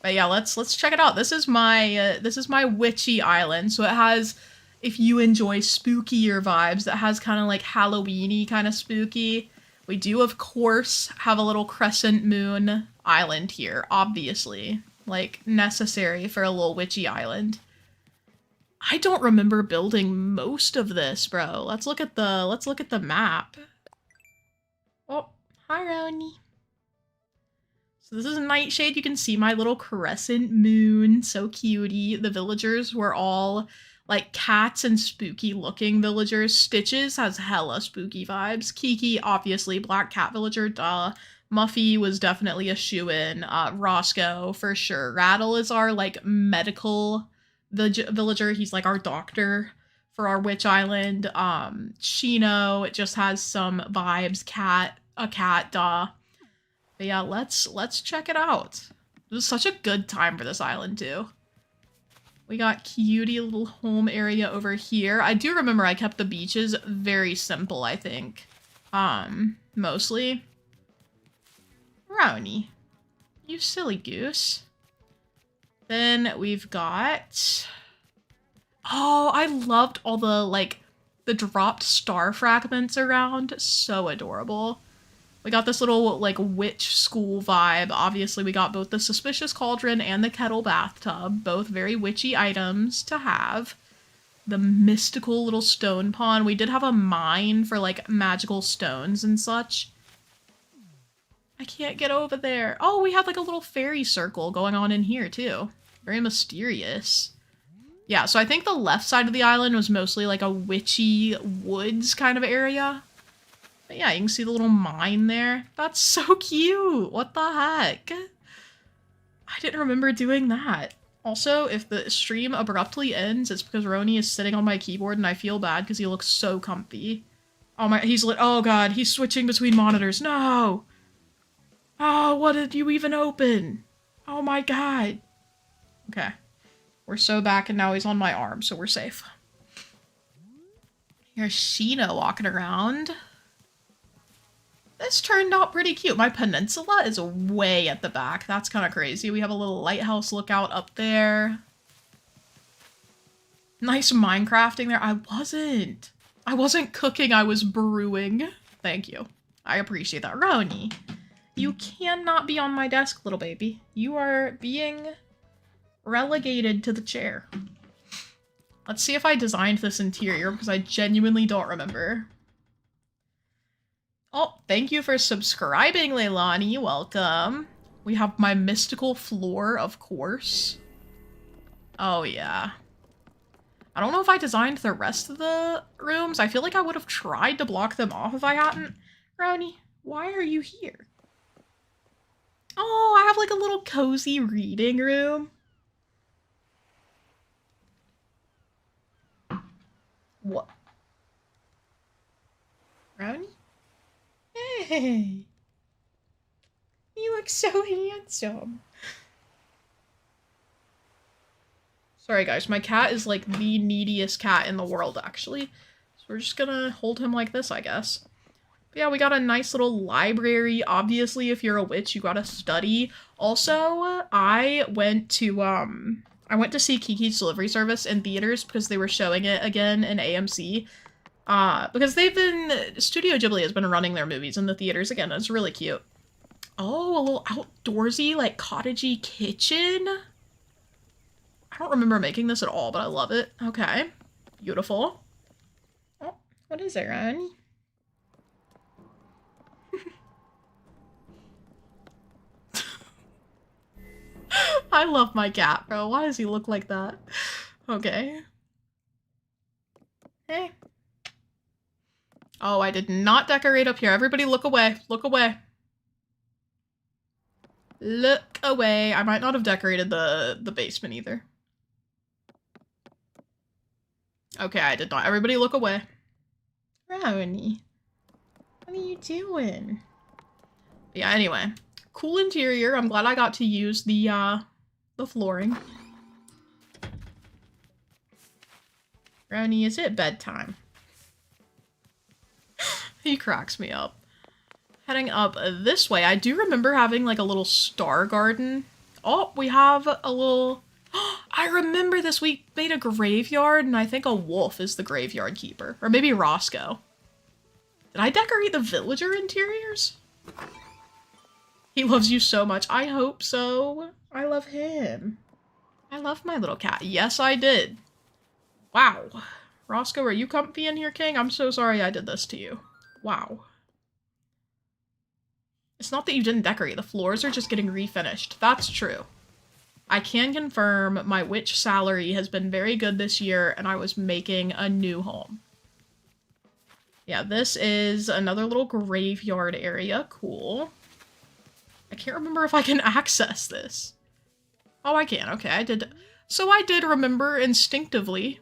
yeah, let's check it out. This is my Witchy Island, so it has, if you enjoy spookier vibes, that has kind of like Halloween-y kind of spooky. We do, of course, have a little crescent moon island here, obviously. like, necessary for a little witchy island. I don't remember building most of this, bro. Let's look at the map. Oh, hi, Roni. So this is Nightshade. You can see my little crescent moon. So cutie. The villagers were all like cats and spooky looking villagers. Stitches has hella spooky vibes. Kiki, obviously, black cat villager, duh. Muffy was definitely a shoo-in. Roscoe, for sure. Rattle is our like medical villager. He's like our doctor for our witch island. Shino, it just has some vibes. A cat, duh. But yeah, let's check it out. It was such a good time for this island too. We got cutie little home area over here. I do remember I kept the beaches very simple, I think. Mostly. Brownie. You silly goose. Then we've got... Oh, I loved all the, like, the dropped star fragments around. So adorable. We got this little, like, witch school vibe. Obviously, we got both the Suspicious Cauldron and the Kettle Bathtub. Both very witchy items to have. The mystical little stone pond. We did have a mine for, like, magical stones and such. I can't get over there. Oh, we had, like, a little fairy circle going on in here, too. Very mysterious. Yeah, so I think the left side of the island was mostly, like, a witchy woods kind of area. But yeah, you can see the little mine there. That's so cute! What the heck? I didn't remember doing that. Also, if the stream abruptly ends, it's because Roni is sitting on my keyboard and I feel bad because he looks so comfy. Oh my, oh god, he's switching between monitors. No! Oh, what did you even open? Oh my god. Okay. We're so back and now he's on my arm, so we're safe. Here's Sheena walking around. This turned out pretty cute. My peninsula is way at the back. That's kind of crazy. We have a little lighthouse lookout up there. Nice Minecrafting there. I wasn't cooking, I was brewing. Thank you. I appreciate that. Roni, you cannot be on my desk, little baby. You are being relegated to the chair. Let's see if I designed this interior, because I genuinely don't remember. Oh, thank you for subscribing, Leilani. Welcome. We have my mystical floor, of course. Oh, yeah. I don't know if I designed the rest of the rooms. I feel like I would have tried to block them off if I hadn't. Brownie, why are you here? Oh, I have like a little cozy reading room. What? Brownie? Hey! You look so handsome. Sorry guys, my cat is like the neediest cat in the world actually. So we're just gonna hold him like this, I guess. But yeah, we got a nice little library. Obviously, if you're a witch, you gotta study. Also, I went to see Kiki's Delivery Service in theaters because they were showing it again in AMC. Because Studio Ghibli has been running their movies in the theaters again. It's really cute. Oh, a little outdoorsy, like, cottagey kitchen. I don't remember making this at all, but I love it. Okay. Beautiful. Oh, what is it, Ron? I love my cat, bro. Why does he look like that? Okay. Hey. Oh, I did not decorate up here. Everybody look away. Look away. Look away. I might not have decorated the basement either. Okay, I did not. Everybody look away. Brownie. What are you doing? But yeah, anyway. Cool interior. I'm glad I got to use the flooring. Brownie, is it bedtime? He cracks me up. Heading up this way. I do remember having like a little star garden. Oh, we have a little... I remember this. We made a graveyard and I think a wolf is the graveyard keeper. Or maybe Roscoe. Did I decorate the villager interiors? He loves you so much. I hope so. I love him. I love my little cat. Yes, I did. Wow. Roscoe, are you comfy in here, King? I'm so sorry I did this to you. Wow. It's not that you didn't decorate. The floors are just getting refinished. That's true. I can confirm my witch salary has been very good this year, and I was making a new home. Yeah, this is another little graveyard area. Cool. I can't remember if I can access this. Oh, I can. Okay, I did. So I did remember instinctively.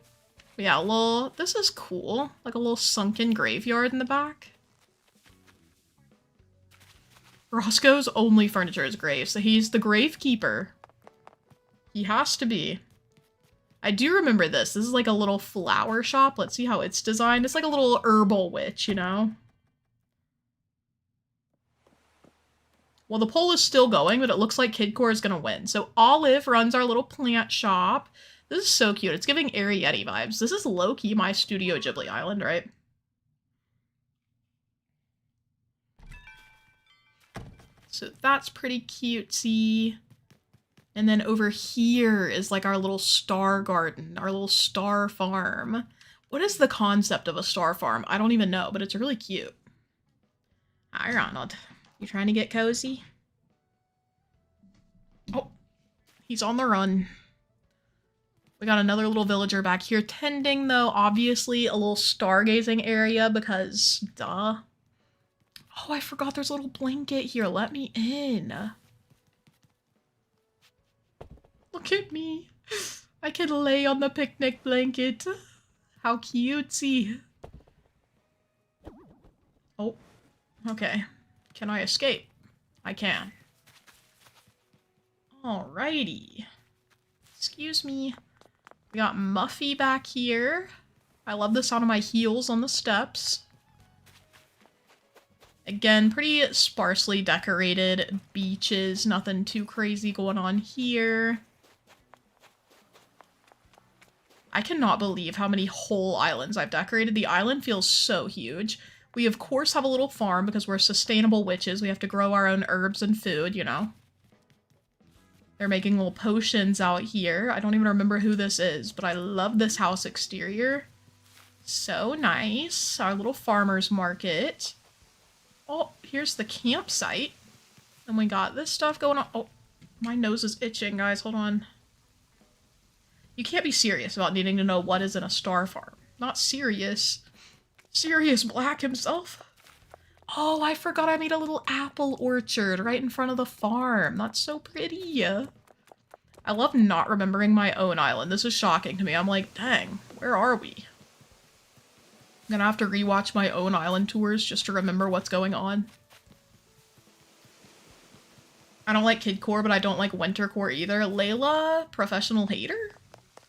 Yeah, this is cool. Like a little sunken graveyard in the back. Roscoe's only furniture is grave, so he's the gravekeeper. He has to be. I do remember this. This is like a little flower shop. Let's see how it's designed. It's like a little herbal witch, you know? Well, the poll is still going, but it looks like Kidcore is gonna win. So Olive runs our little plant shop. This is so cute. It's giving Arietti vibes. This is low-key my Studio Ghibli island, right? So that's pretty cutesy. And then over here is like our little star garden, our little star farm. What is the concept of a star farm? I don't even know, but it's really cute. Hi, Ronald. You trying to get cozy? Oh, he's on the run. We got another little villager back here tending, though, obviously a little stargazing area because, duh. Oh, I forgot there's a little blanket here. Let me in. Look at me. I can lay on the picnic blanket. How cutesy. Oh, okay. Can I escape? I can. Alrighty. Excuse me. We got Muffy back here. I love the sound of my heels on the steps. Again, pretty sparsely decorated beaches. Nothing too crazy going on here. I cannot believe how many whole islands I've decorated. The island feels so huge. We, of course, have a little farm because we're sustainable witches. We have to grow our own herbs and food, you know. They're making little potions out here. I don't even remember who this is, but I love this house exterior. So nice. Our little farmer's market. Oh, here's the campsite. And we got this stuff going on. Oh, my nose is itching, guys. Hold on. You can't be serious about needing to know what is in a star farm. Not serious. Sirius Black himself. Oh, I forgot I made a little apple orchard right in front of the farm. That's so pretty. I love not remembering my own island. This is shocking to me. I'm like, dang, where are we? I'm gonna have to rewatch my own island tours just to remember what's going on. I don't like Kidcore, but I don't like Wintercore either. Layla, professional hater?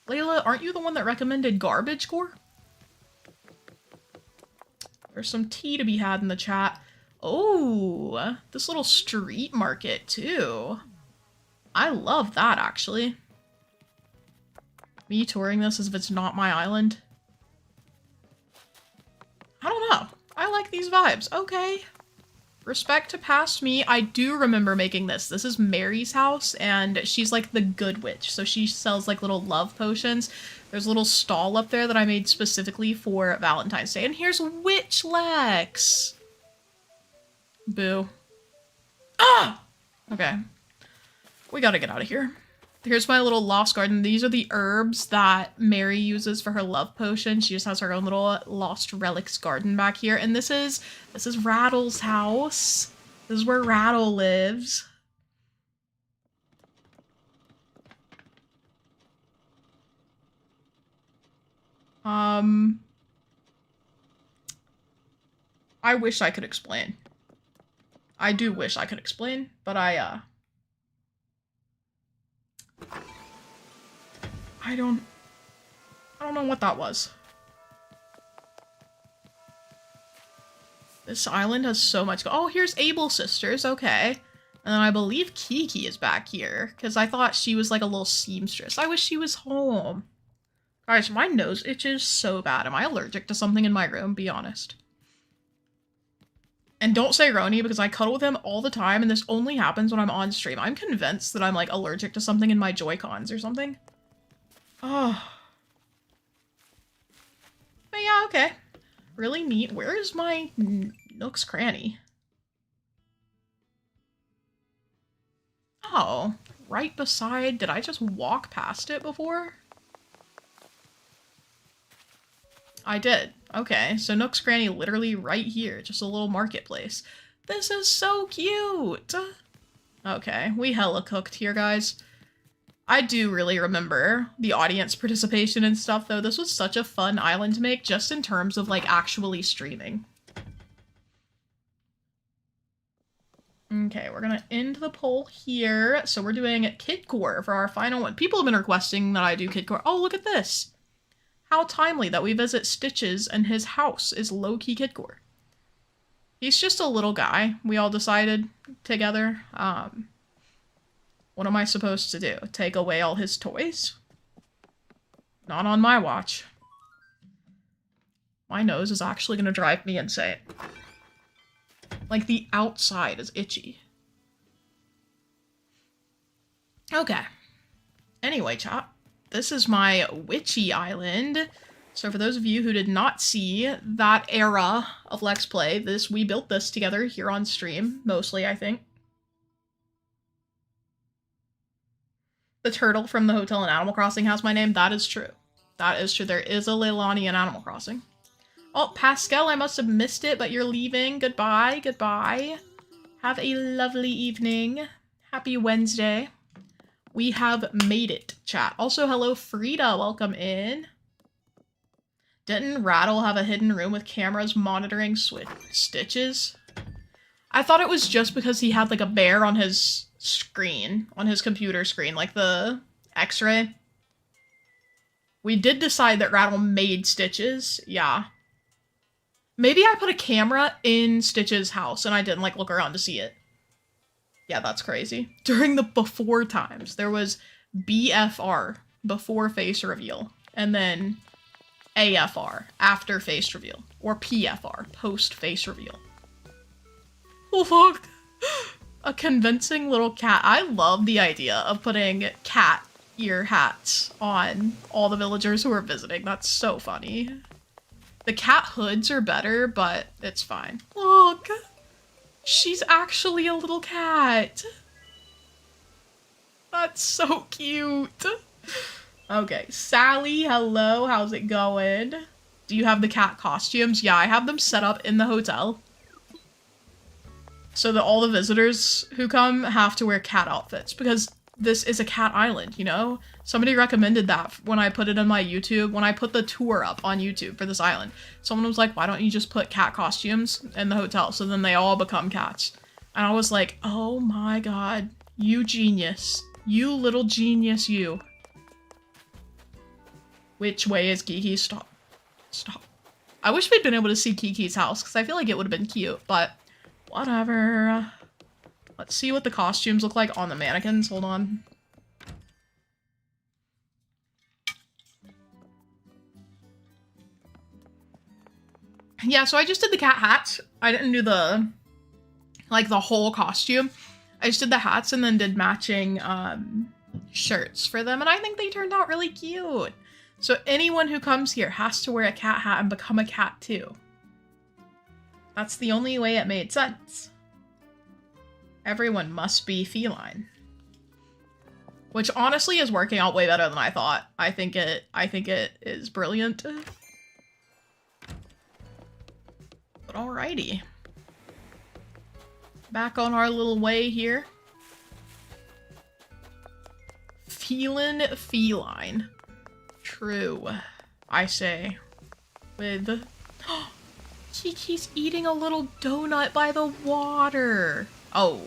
Layla, aren't you the one that recommended Garbage Core? There's some tea to be had in the chat. Oh, this little street market too. I love that, actually. Me touring this as if it's not my island. I don't know. I like these vibes. Okay. Respect to past me. I do remember making this. This is Mary's house, and she's like the good witch. So she sells like little love potions. There's a little stall up there that I made specifically for Valentine's Day. And here's Witch Lex. Boo. Ah! Okay. We gotta get out of here. Here's my little lost garden. These are the herbs that Mary uses for her love potion. She just has her own little lost relics garden back here. And this is Rattle's house. This is where Rattle lives. I wish I could explain. I do wish I could explain, but I don't know what that was. This island has so much oh, here's Able Sisters, okay. And then I believe Kiki is back here, because I thought she was like a little seamstress. I wish she was home. Guys, my nose itches so bad. Am I allergic to something in my room? Be honest. And don't say Roni because I cuddle with him all the time and this only happens when I'm on stream. I'm convinced that I'm like allergic to something in my Joy-Cons or something. Oh. But yeah, okay. Really neat. Where is my Nook's Cranny? Oh, right beside... Did I just walk past it before? I did. Okay, so Nook's Cranny literally right here. Just a little marketplace. This is so cute! Okay, we hella cooked here, guys. I do really remember the audience participation and stuff, though. This was such a fun island to make, just in terms of, like, actually streaming. Okay, we're gonna end the poll here. So we're doing Kidcore for our final one. People have been requesting that I do Kidcore. Oh, look at this! How timely that we visit Stitches and his house is low-key Kidcore. He's just a little guy. We all decided together. What am I supposed to do? Take away all his toys? Not on my watch. My nose is actually gonna drive me insane. Like, the outside is itchy. Okay. Anyway, chat. This is my Witchy Island. So for those of you who did not see that era of Lex Play, we built this together here on stream, mostly, I think. The turtle from the hotel in Animal Crossing has my name. That is true. That is true. There is a Leilani in Animal Crossing. Oh, Pascal, I must have missed it, but you're leaving. Goodbye. Goodbye. Have a lovely evening. Happy Wednesday. We have made it, chat. Also, hello, Frida. Welcome in. Didn't Rattle have a hidden room with cameras monitoring Stitches? I thought it was just because he had, like, a bear on his screen, on his computer screen, like the X-ray. We did decide that Rattle made Stitches. Yeah. Maybe I put a camera in Stitch's house and I didn't, like, look around to see it. Yeah, that's crazy. During the before times, there was BFR, before face reveal, and then AFR, after face reveal, or PFR, post face reveal. Oh, fuck. A convincing little cat. I love the idea of putting cat ear hats on all the villagers who are visiting. That's so funny. The cat hoods are better, but it's fine. Look! She's actually a little cat. That's so cute. Okay, Sally, hello, how's it going? Do you have the cat costumes? Yeah, I have them set up in the hotel. So that all the visitors who come have to wear cat outfits, because this is a cat island, you know? Somebody recommended that when I put it on my YouTube, when I put the tour up on YouTube for this island. Someone was like, why don't you just put cat costumes in the hotel? So then they all become cats. And I was like, oh my god, you genius. You little genius, you. Which way is Kiki? Stop. Stop. I wish we'd been able to see Kiki's house, because I feel like it would have been cute, but whatever. Let's see what the costumes look like on the mannequins. Hold on. Yeah, so I just did the cat hats. I didn't do the, like, the whole costume. I just did the hats and then did matching shirts for them, and I think they turned out really cute. So anyone who comes here has to wear a cat hat and become a cat too. That's the only way it made sense. Everyone must be feline. Which honestly is working out way better than I thought. I think it is brilliant. But alrighty. Back on our little way here. Feline. True, I say. With... Kiki's eating a little donut by the water. Oh.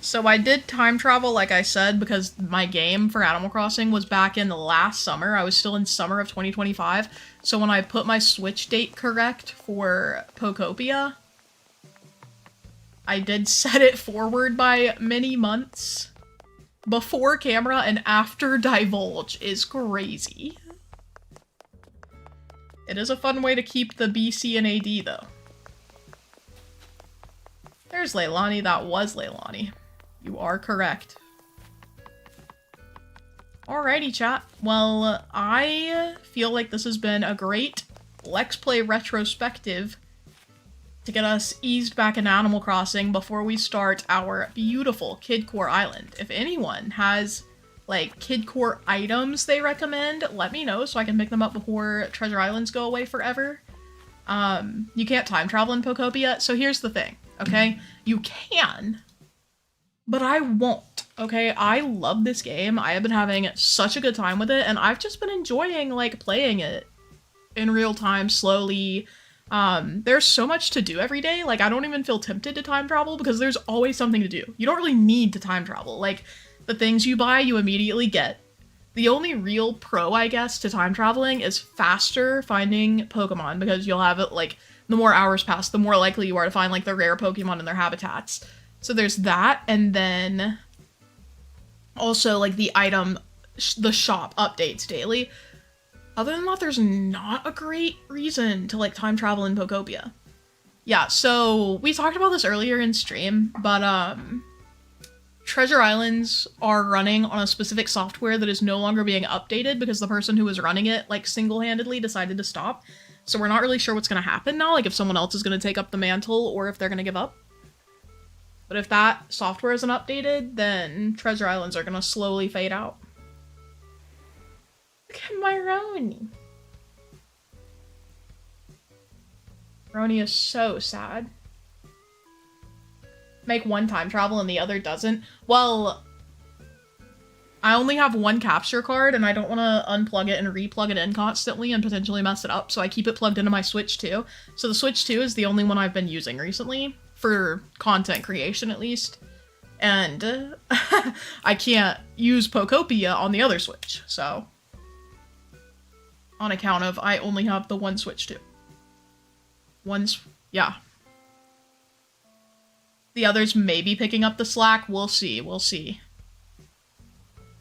So I did time travel, like I said, because my game for Animal Crossing was back in the last summer. I was still in summer of 2025. So when I put my Switch date correct for Pokopia, I did set it forward by many months. Before camera and after divulge is crazy. It is a fun way to keep the BC and AD, though. There's Leilani. That was Leilani. You are correct. Alrighty, chat. Well, I feel like this has been a great Lex Play retrospective to get us eased back in Animal Crossing before we start our beautiful Kidcore Island. If anyone has, like, Kidcore items they recommend, let me know so I can pick them up before Treasure Islands go away forever. You can't time travel in Pokopia, so here's the thing, okay? You can, but I won't. Okay, I love this game. I have been having such a good time with it, and I've just been enjoying, like, playing it in real time, slowly. There's so much to do every day, like, I don't even feel tempted to time travel because there's always something to do. You don't really need to time travel. Like, the things you buy, you immediately get. The only real pro, I guess, to time traveling is faster finding Pokemon, because you'll have it, like, the more hours pass, the more likely you are to find, like, the rare Pokemon in their habitats. So there's that, and then also, like, the shop updates daily. Other than that, there's not a great reason to, like, time travel in Pokopia. Yeah, so we talked about this earlier in stream, but, Treasure Islands are running on a specific software that is no longer being updated because the person who was running it, like, single-handedly decided to stop. So we're not really sure what's gonna happen now, like, if someone else is gonna take up the mantle or if they're gonna give up. But if that software isn't updated, then Treasure Islands are gonna slowly fade out. Look at my Roni. Roni is so sad. Make one time travel and the other doesn't. Well, I only have one capture card and I don't want to unplug it and replug it in constantly and potentially mess it up, so I keep it plugged into my Switch 2. So the Switch 2 is the only one I've been using recently, for content creation at least. And I can't use Pokopia on the other Switch, so on account of I only have the one Switch 2. Yeah. The others may be picking up the slack. We'll see. We'll see.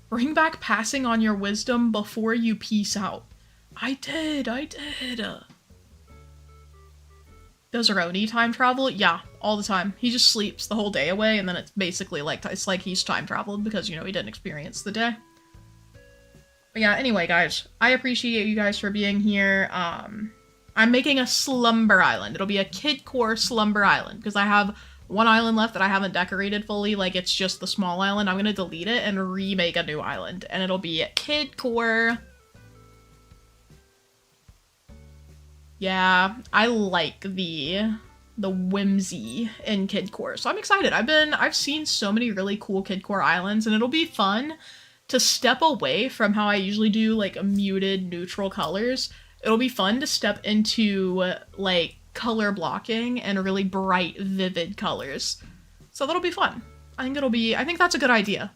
Bring back passing on your wisdom before you peace out. I did. Does Roni time travel? Yeah, all the time. He just sleeps the whole day away, and then it's basically like, it's like he's time traveled because, you know, he didn't experience the day. But yeah, anyway, guys, I appreciate you guys for being here. I'm making a slumber island. It'll be a Kidcore slumber island, because I have one island left that I haven't decorated fully, like, it's just the small island. I'm gonna delete it and remake a new island, and it'll be Kidcore. Yeah, I like the whimsy in Kidcore, so I'm excited. I've seen so many really cool Kidcore islands, and it'll be fun to step away from how I usually do, like, muted neutral colors. It'll be fun to step into, like, color blocking and really bright, vivid colors. So that'll be fun. I think that's a good idea.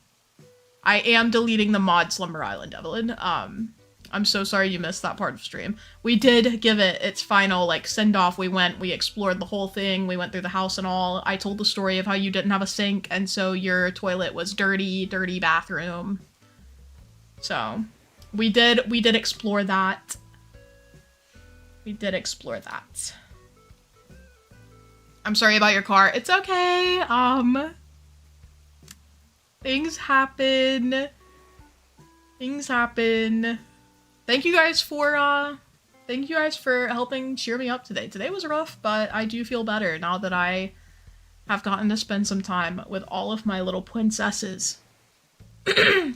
I am deleting the mod Slumber Island, Evelyn. I'm so sorry you missed that part of stream. We did give it its final, like, send-off. We explored the whole thing, we went through the house and all. I told the story of how you didn't have a sink, and so your toilet was dirty bathroom. So, we did explore that. We did explore that. I'm sorry about your car. It's okay. Things happen. Things happen. Thank you guys for helping cheer me up today. Today was rough, but I do feel better now that I have gotten to spend some time with all of my little princesses.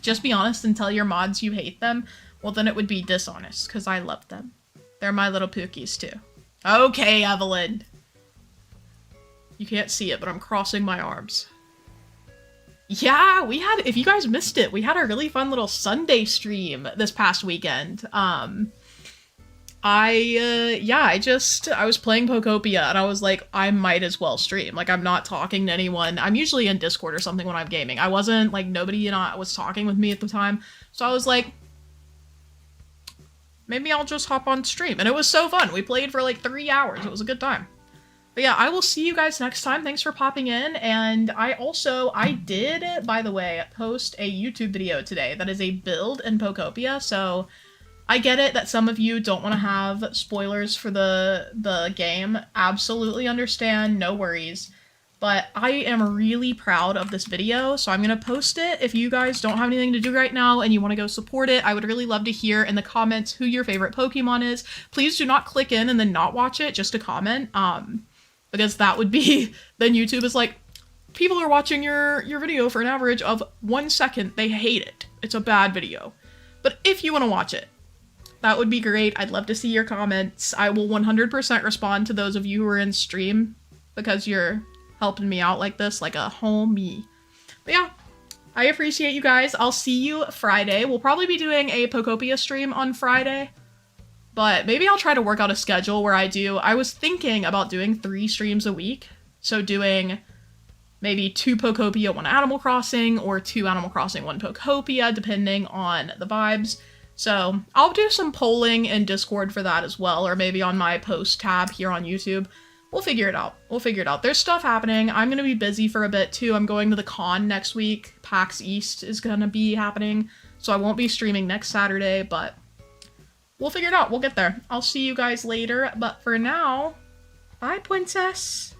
Just be honest and tell your mods you hate them. Well, then it would be dishonest, because I love them. They're my little pookies, too. Okay, Evelyn. You can't see it, but I'm crossing my arms. Yeah, if you guys missed it, we had a really fun little Sunday stream this past weekend. I was playing Pokopia, and I was like, I might as well stream. Like, I'm not talking to anyone. I'm usually in Discord or something when I'm gaming. I wasn't, like, nobody was talking with me at the time. So I was like, maybe I'll just hop on stream. And it was so fun. We played for, like, 3 hours. It was a good time. But yeah, I will see you guys next time. Thanks for popping in. And I did, by the way, post a YouTube video today that is a build in Pokopia. So I get it that some of you don't want to have spoilers for the game. Absolutely understand, no worries. But I am really proud of this video, so I'm gonna post it. If you guys don't have anything to do right now and you want to go support it, I would really love to hear in the comments who your favorite Pokemon is. Please do not click in and then not watch it just to comment, because that would be, then YouTube is like, people are watching your video for an average of 1 second. They hate it. It's a bad video. But if you want to watch it, that would be great. I'd love to see your comments. I will 100% respond to those of you who are in stream because you're helping me out like this, like a homie. But yeah, I appreciate you guys. I'll see you Friday. We'll probably be doing a Pokopia stream on Friday, but maybe I'll try to work out a schedule where I was thinking about doing 3 streams a week. So doing maybe 2 Pokopia, 1 Animal Crossing, or 2 Animal Crossing, 1 Pokopia, depending on the vibes. So I'll do some polling in Discord for that as well, or maybe on my post tab here on YouTube. We'll figure it out. We'll figure it out. There's stuff happening. I'm going to be busy for a bit too. I'm going to the con next week. PAX East is going to be happening, so I won't be streaming next Saturday, but we'll figure it out. We'll get there. I'll see you guys later, but for now, bye, princess.